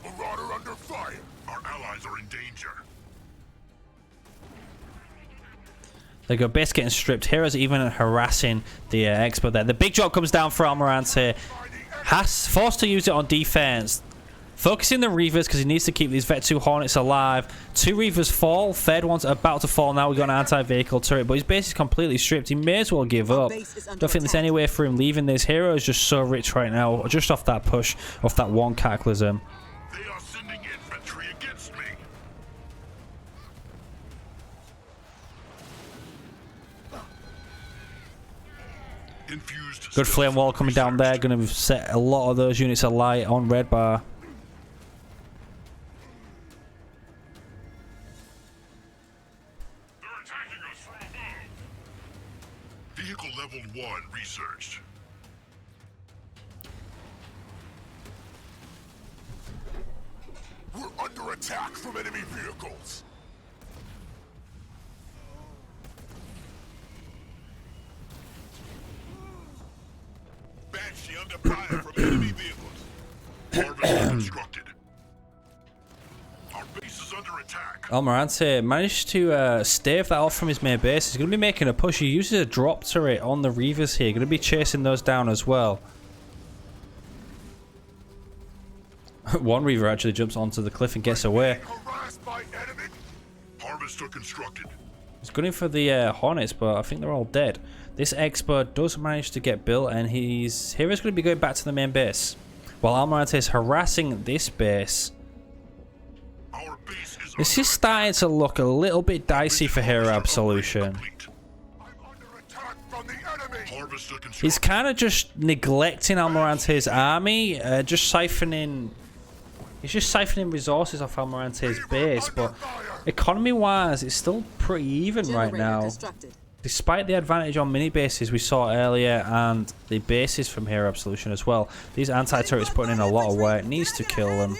[SPEAKER 2] Marauder under fire. Our allies are in danger.
[SPEAKER 1] There you go, base getting stripped. Heroes even harassing the expo there. The big drop comes down for Almirante. Forced to use it on defense. Focusing the Reavers because he needs to keep these Vet 2 Hornets alive. 2 Reavers fall. Third one's about to fall now. We've got an anti-vehicle turret, but his base is completely stripped. He may as well give up. Don't think there's any way for him leaving this. Hero is just so rich right now, just off that push, off that one Cataclysm.
[SPEAKER 2] They are sending infantry against me. Infused.
[SPEAKER 1] Good flame wall coming down there. Going to set a lot of those units alight on red bar.
[SPEAKER 2] They're attacking us from above. Vehicle level 1 researched. We're under attack from enemy vehicles. Banshee under fire from enemy vehicles. Harvest constructed. Our base is under attack.
[SPEAKER 1] Almirante managed to stave that off from his main base. He's going to be making a push. He uses a drop turret on the Reavers here. Going to be chasing those down as well. One Reaver actually jumps onto the cliff and gets away.
[SPEAKER 2] Harassed by enemy. Harvester constructed.
[SPEAKER 1] He's gunning for the Hornets, but I think they're all dead. This Expo does manage to get built, and he's Hero's going to be going back to the main base. While Almirante is harassing this base.
[SPEAKER 2] Our base is
[SPEAKER 1] This is starting to look a little bit dicey for Hero Absolution.
[SPEAKER 2] I'm under attack from the enemy. Harvester constructed.
[SPEAKER 1] He's kind of just neglecting Almirante's army, just siphoning... He's just siphoning resources off Almirante's base, but economy-wise, it's still pretty even right
[SPEAKER 5] Generator
[SPEAKER 1] now.
[SPEAKER 5] constructed.
[SPEAKER 1] Despite the advantage on mini bases we saw earlier and the bases from Hero Absolution as well, these anti-turrets putting in a lot of work. Needs to kill them.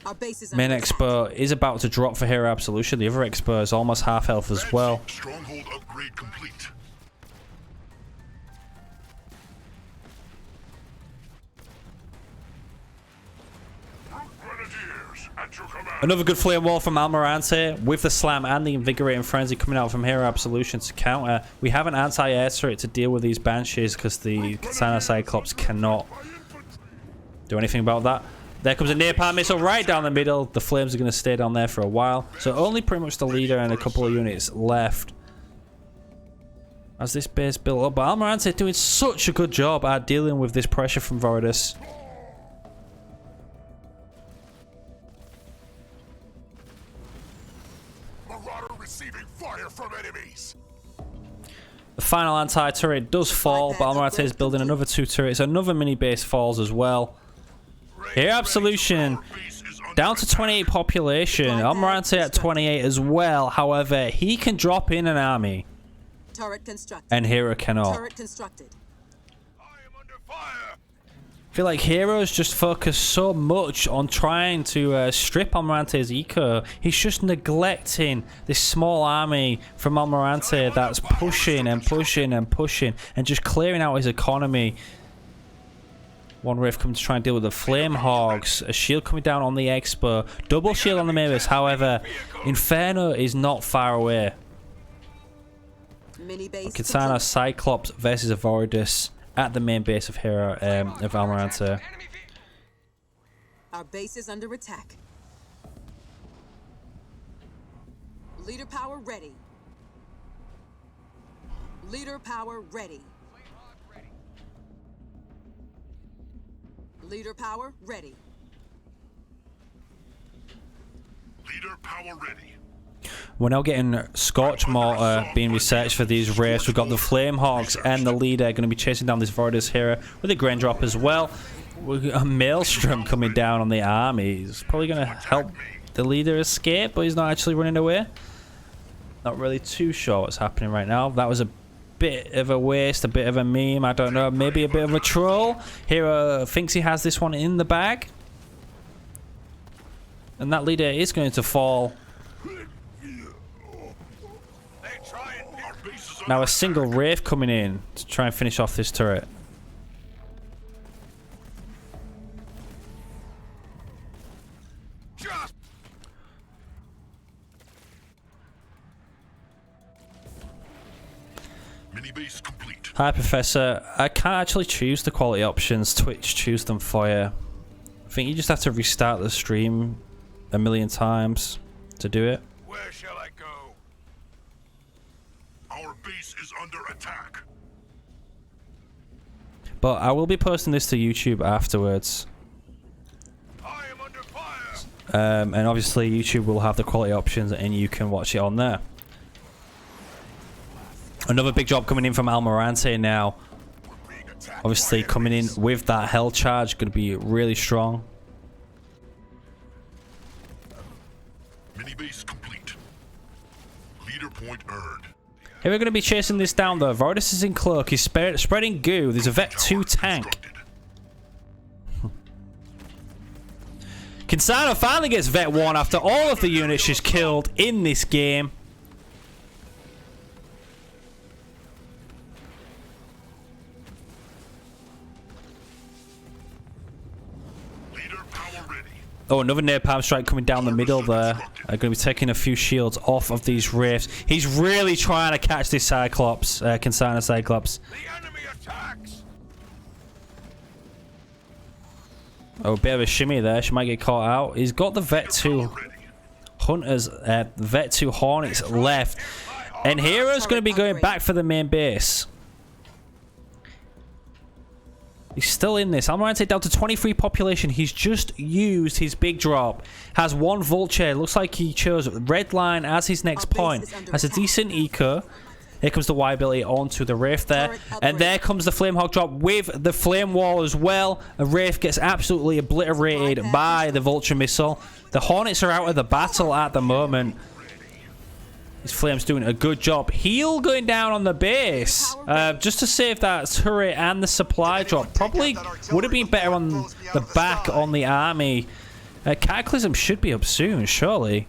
[SPEAKER 5] Our base is
[SPEAKER 1] Main
[SPEAKER 5] under attack.
[SPEAKER 1] Expo is about to drop for Hero Absolution. The other Expo is almost half health as well.
[SPEAKER 2] Stronghold upgrade complete. Grenadiers at your command.
[SPEAKER 1] Another good flame wall from Almirante with the slam and the invigorating frenzy coming out from Hero Absolution to counter. We have an anti-air turret to deal with these banshees because the Katana Cyclops cannot do anything about that. There comes a napalm missile right down the middle. The flames are going to stay down there for a while. So only pretty much the leader and a couple of units left as this base built up. But Almirante doing such a good job at dealing with this pressure from Voridus.
[SPEAKER 2] Marauder receiving fire from enemies.
[SPEAKER 1] The final anti-turret does fall, but Almirante is building another 2 turrets. Another mini base falls as well. Hero Absolution down to 28 population. Almirante at 28 as well. However, he can drop in an army.
[SPEAKER 5] Turret constructed.
[SPEAKER 1] And Hero cannot.
[SPEAKER 5] Turret constructed.
[SPEAKER 2] I am under fire.
[SPEAKER 1] I feel like Hero's just focused so much on trying to strip Almirante's eco. He's just neglecting this small army from Almirante that's pushing and pushing and pushing and just clearing out his economy. One Rift coming to try and deal with the Flame Hogs. A shield coming down on the Expo. Double shield on the main base. However, Inferno is not far away.
[SPEAKER 5] Mini base.
[SPEAKER 1] Kitana Cyclops versus Avoridus at the main base of Hero of Almirante.
[SPEAKER 4] Enemy
[SPEAKER 5] Our base is under attack. Leader power ready. Leader power ready. Leader power ready.
[SPEAKER 2] Leader power ready.
[SPEAKER 1] We're now getting Scorch Mortar being researched for these raids. We've got the Flame Hogs and the leader going to be chasing down this Avoridus Hero with a Grain Drop as well. We've got a Maelstrom coming down on the army. He's probably going to help the leader escape, but he's not actually running away. Not really too sure what's happening right now. That was a bit of a waste, a bit of a meme. I don't know. Maybe a bit of a troll. Hero thinks he has this one in the bag. And that leader is going to fall. Now a single Wraith coming in to try and finish off this turret.
[SPEAKER 2] Mini base complete.
[SPEAKER 1] Hi Professor, I can't actually choose the quality options. Twitch choose them for you. I think you just have to restart the stream a million times to do it.
[SPEAKER 2] Where shall I go? Our base is under attack.
[SPEAKER 1] But I will be posting this to YouTube afterwards.
[SPEAKER 2] I am under fire.
[SPEAKER 1] And obviously YouTube will have the quality options and you can watch it on there. Another big job coming in from Almirante now. Obviously coming in with that hell charge, going to be really strong.
[SPEAKER 2] Mini base complete. Leader point earned.
[SPEAKER 1] Here we're going to be chasing this down though. Avoridus is in cloak. He's spreading goo. There's a Vet 2 tank. Kitana finally gets Vet 1 after all of the units she's killed in this game. Oh, another Napalm Strike coming down the middle there. Going to be taking a few shields off of these Wraiths. He's really trying to catch this Cyclops, Kitana Cyclops.
[SPEAKER 2] The enemy attacks.
[SPEAKER 1] Oh, a bit of a shimmy there. She might get caught out. He's got the Vet 2 Hunters, Vet 2 Hornets left. And Hero's going to be going back for the main base. He's still in this. Almirante down to 23 population. He's just used his big drop. Has one Vulture. Looks like he chose Red Line as his next point. Has a decent eco. Here comes the Y ability onto the Wraith there. And there comes the Flame Hog drop with the Flame Wall as well. A Wraith gets absolutely obliterated by the Vulture missile. The Hornets are out of the battle at the moment. His Flame's doing a good job. Heal going down on the base. Just to save that turret and the supply drop. Probably would have been better on the back on the army. Cataclysm should be up soon, surely.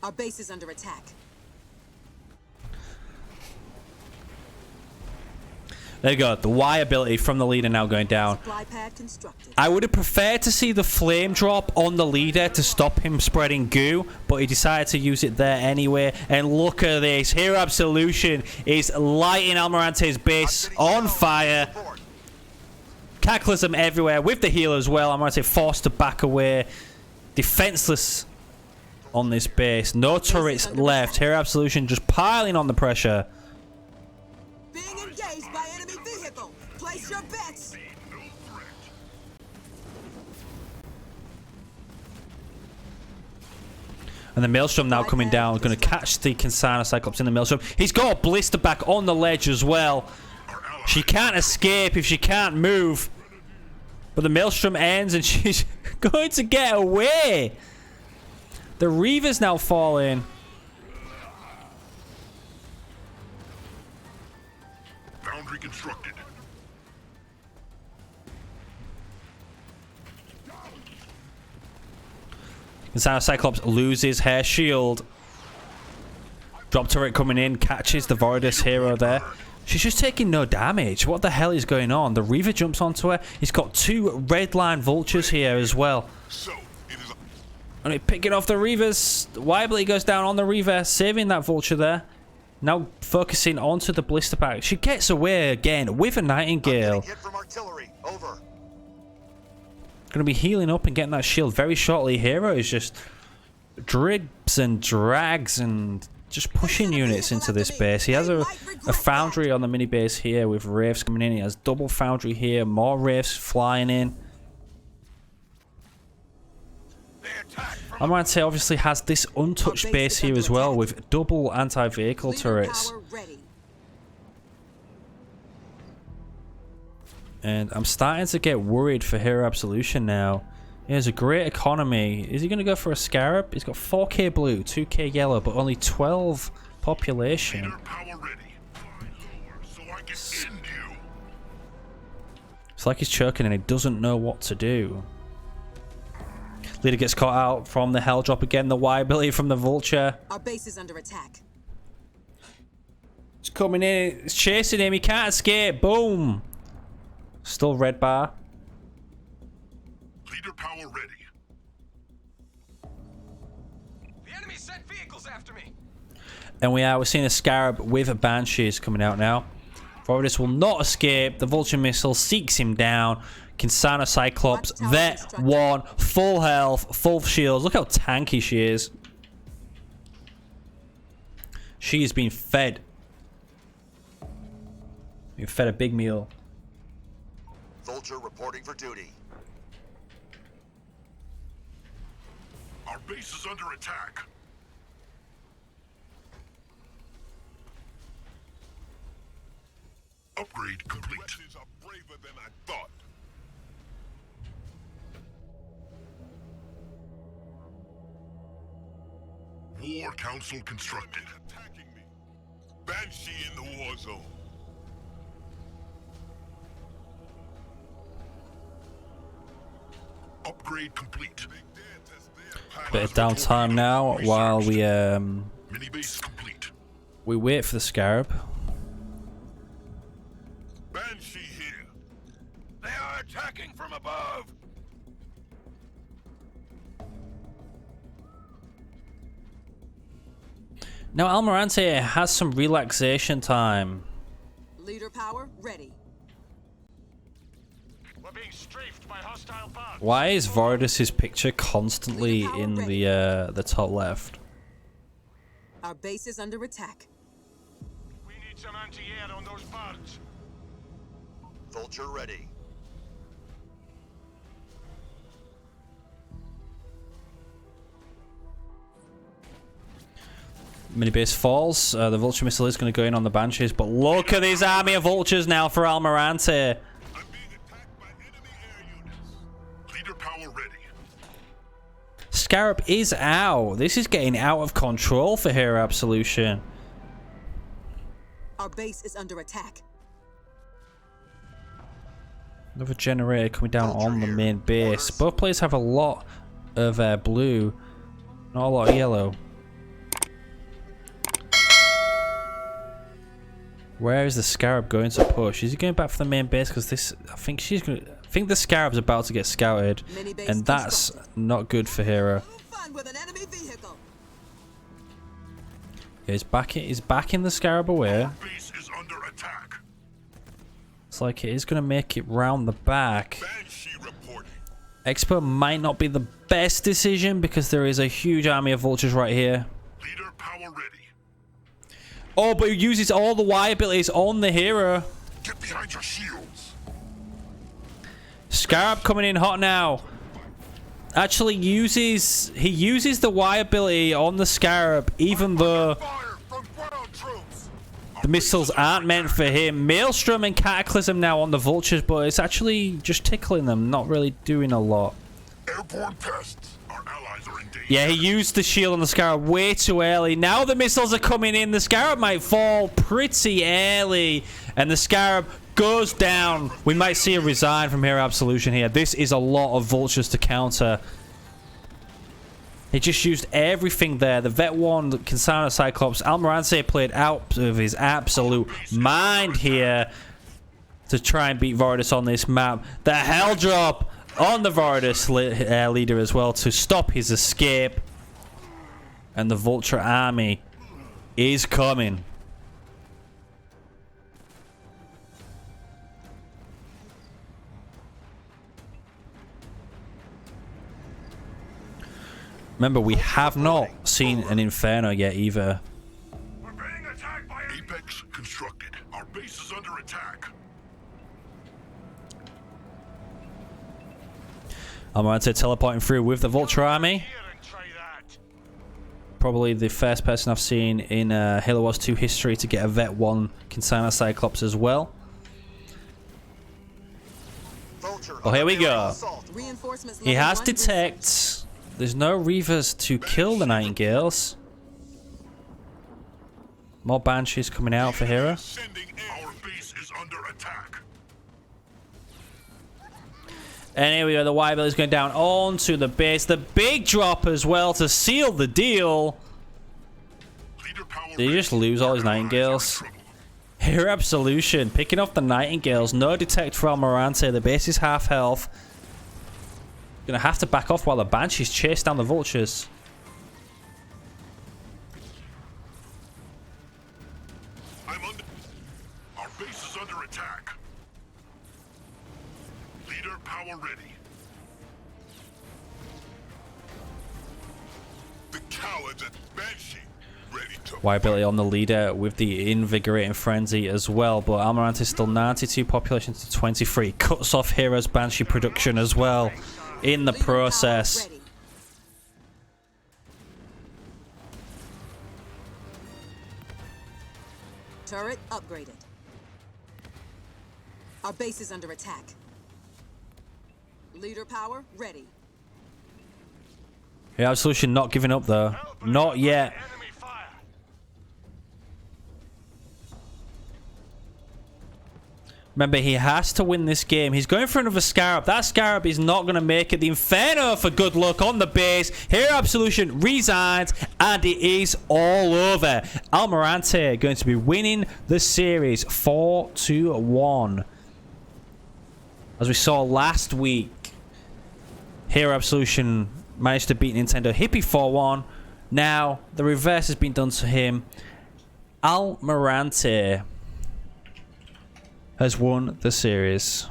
[SPEAKER 5] Our base is under attack.
[SPEAKER 1] There you go. The Y ability from the leader now going down.
[SPEAKER 5] Supply pad constructed.
[SPEAKER 1] I would have preferred to see the flame drop on the leader to stop him spreading goo, but he decided to use it there anyway. And look at this. Hero Absolution is lighting Almirante's base on fire. Cataclysm everywhere with the heal as well. Almirante forced to back away. Defenseless on this base. No turrets left. Hero Absolution just piling on the pressure.
[SPEAKER 5] Being engaged by enemy vehicle. Place your bets.
[SPEAKER 1] And the Maelstrom now coming down. Going to catch the Kitana Cyclops in the Maelstrom. He's got a blister back on the ledge as well. She can't escape if she can't move. But the maelstrom ends and she's going to get away. The Reaver's now falling.
[SPEAKER 2] Foundry constructed.
[SPEAKER 1] Insana Cyclops loses her shield. Drop turret coming in, catches the Voridus hero there. She's just taking no damage. What the hell is going on? The Reaver jumps onto her. He's got two red line vultures here as well.
[SPEAKER 2] So, it is
[SPEAKER 1] And it picking off the Reavers. Wybly goes down on the Reaver, saving that vulture there. Now focusing onto the blister pack. She gets away again with a Nightingale.
[SPEAKER 6] Hit from artillery. Over.
[SPEAKER 1] Going to be healing up and getting that shield very shortly. Hero is just dribs and drags and just pushing units into this base. He has a foundry on the mini base here with Wraiths coming in. He has double foundry here, more Wraiths flying in. Almirante obviously has this untouched base here as well with double anti-vehicle turrets. And I'm starting to get worried for Hero Absolution now. He has a great economy. Is he going to go for a Scarab? He's got 4k blue, 2k yellow, but only 12 population.
[SPEAKER 2] leader power ready. So I can end you.
[SPEAKER 1] It's like he's choking and he doesn't know what to do. Leader gets caught out from the Hell Drop again. The Y ability from the Vulture.
[SPEAKER 5] Our base is under attack.
[SPEAKER 1] It's coming in. It's chasing him. He can't escape. Boom. Still red bar.
[SPEAKER 2] Leader power ready.
[SPEAKER 4] The enemy sent vehicles after me.
[SPEAKER 1] And we're seeing a Scarab with a Banshees coming out now. Voridus will not escape. The Vulture missile seeks him down. Kinsana Cyclops, Vet 1, full health, full shields. Look how tanky she is. She is being fed. Being fed a big meal.
[SPEAKER 6] Vulture reporting for duty.
[SPEAKER 2] Our base is under attack. Upgrade complete. The Russians are braver than I thought. War Council constructed. Attacking me. Banshee in the war zone. Upgrade complete.
[SPEAKER 1] Bit of downtime now while we
[SPEAKER 2] Mini base complete.
[SPEAKER 1] we wait for the Scarab.
[SPEAKER 2] Banshee here. They are attacking from above.
[SPEAKER 1] Now Almirante has some relaxation time.
[SPEAKER 5] Leader power ready.
[SPEAKER 2] We're being strafed by hostile bots.
[SPEAKER 1] Why is Voridus' picture constantly in the top left?
[SPEAKER 5] Our base is under attack.
[SPEAKER 2] We need some anti-air on those bots.
[SPEAKER 6] Vulture ready.
[SPEAKER 1] Mini base falls. The Vulture missile is going to go in on the Banshees, but look at this army of Vultures now for Almirante.
[SPEAKER 2] I'm being attacked by enemy air units. Leader power ready.
[SPEAKER 1] Scarab is out. This is getting out of control for Hero Absolution.
[SPEAKER 5] Our base is under attack.
[SPEAKER 1] Another generator coming down on the main base. Both players have a lot of blue, not a lot of yellow. Where is the Scarab going to push? Is he going back for the main base? Because this, I think the Scarab's about to get scouted, and that's not good for Hero.
[SPEAKER 5] Fun with an enemy vehicle.
[SPEAKER 1] Yeah, he's backing the Scarab away.
[SPEAKER 2] Base is under attack.
[SPEAKER 1] It's like it is going to make it round the back.
[SPEAKER 2] Banshee reporting.
[SPEAKER 1] Expo might not be the best decision because there is a huge army of Vultures right here.
[SPEAKER 2] Leader power ready.
[SPEAKER 1] Oh, but he uses all the Y abilities on the Hero.
[SPEAKER 2] Get behind your shields.
[SPEAKER 1] Scarab coming in hot now. Actually uses the Y ability on the Scarab, even though
[SPEAKER 2] Fire from ground troops.
[SPEAKER 1] The missiles aren't meant for him. Maelstrom and Cataclysm now on the vultures, but it's actually just tickling them, not really doing a lot.
[SPEAKER 2] Airborne pests. Our allies are in danger.
[SPEAKER 1] Yeah, he used the shield on the Scarab way too early. Now the missiles are coming in. The Scarab might fall pretty early, and the Scarab goes down. We might see a resign from Hero Absolution here. This is a lot of vultures to counter. He just used everything there. The Vet 1, Kansana Cyclops. Almirante played out of his absolute mind here to try and beat Voridus on this map. The Hell Drop on the Voridus leader as well to stop his escape. And the Vulture army is coming. Remember, we have not seen an Inferno yet either.
[SPEAKER 2] We're being attacked by Apex constructed. Our base is under attack.
[SPEAKER 1] Almirante teleporting through with the Vulture army.
[SPEAKER 2] Here and try that.
[SPEAKER 1] Probably the first person I've seen in Halo Wars 2 history to get a Vet 1 Kansana Cyclops as well. Oh, here we go.
[SPEAKER 5] Reinforcements
[SPEAKER 1] He
[SPEAKER 5] level
[SPEAKER 1] has
[SPEAKER 5] 1
[SPEAKER 1] detect. There's no Reavers to kill the Nightingales. More Banshees coming out for Hero.
[SPEAKER 2] Sending our base is under attack.
[SPEAKER 1] And here we go. The Y-Bill is going down onto the base. The big drop as well to seal the deal.
[SPEAKER 2] Leader power.
[SPEAKER 1] Did he just lose all his Nightingales? Hero Absolution picking off the Nightingales. No detect for Almirante. The base is half health. Gonna have to back off while the Banshees chase down the vultures.
[SPEAKER 2] Our base is under attack. Leader power ready. The cowards at Banshee ready to
[SPEAKER 1] Y-Billy on the leader with the invigorating frenzy as well, but Almirante is still 92 population to 23. Cuts off Hero's Banshee production as well in the process.
[SPEAKER 5] ready. Turret upgraded. Our base is under attack. Leader power ready.
[SPEAKER 1] Yeah, Absolution not giving up though. Not yet.
[SPEAKER 2] enemy fire.
[SPEAKER 1] Remember, he has to win this game. He's going for another Scarab. That Scarab is not going to make it. The Inferno for good luck on the base. Hero Absolution resigns, and it is all over. Almirante going to be winning the series 4-1. As we saw last week, Hero Absolution managed to beat Nintendo Hippie 4-1. Now, the reverse has been done to him. Almirante has won the series.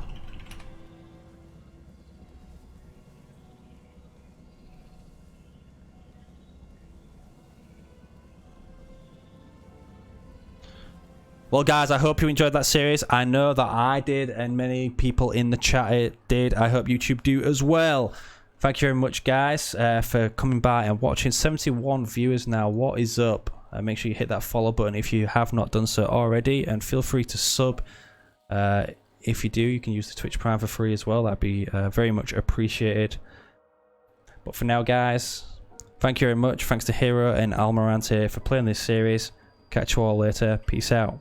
[SPEAKER 1] Well, guys, I hope you enjoyed that series. I know that I did, and many people in the chat did. I hope YouTube do as well. Thank you very much, guys, for coming by and watching. 71 viewers now. What is up? Make sure you hit that follow button if you have not done so already, and feel free to sub. If you do, you can use the Twitch Prime for free as well. That'd be very much appreciated. But for now, guys, thank you very much. Thanks to Hero and Almirante for playing this series. Catch you all later. Peace out.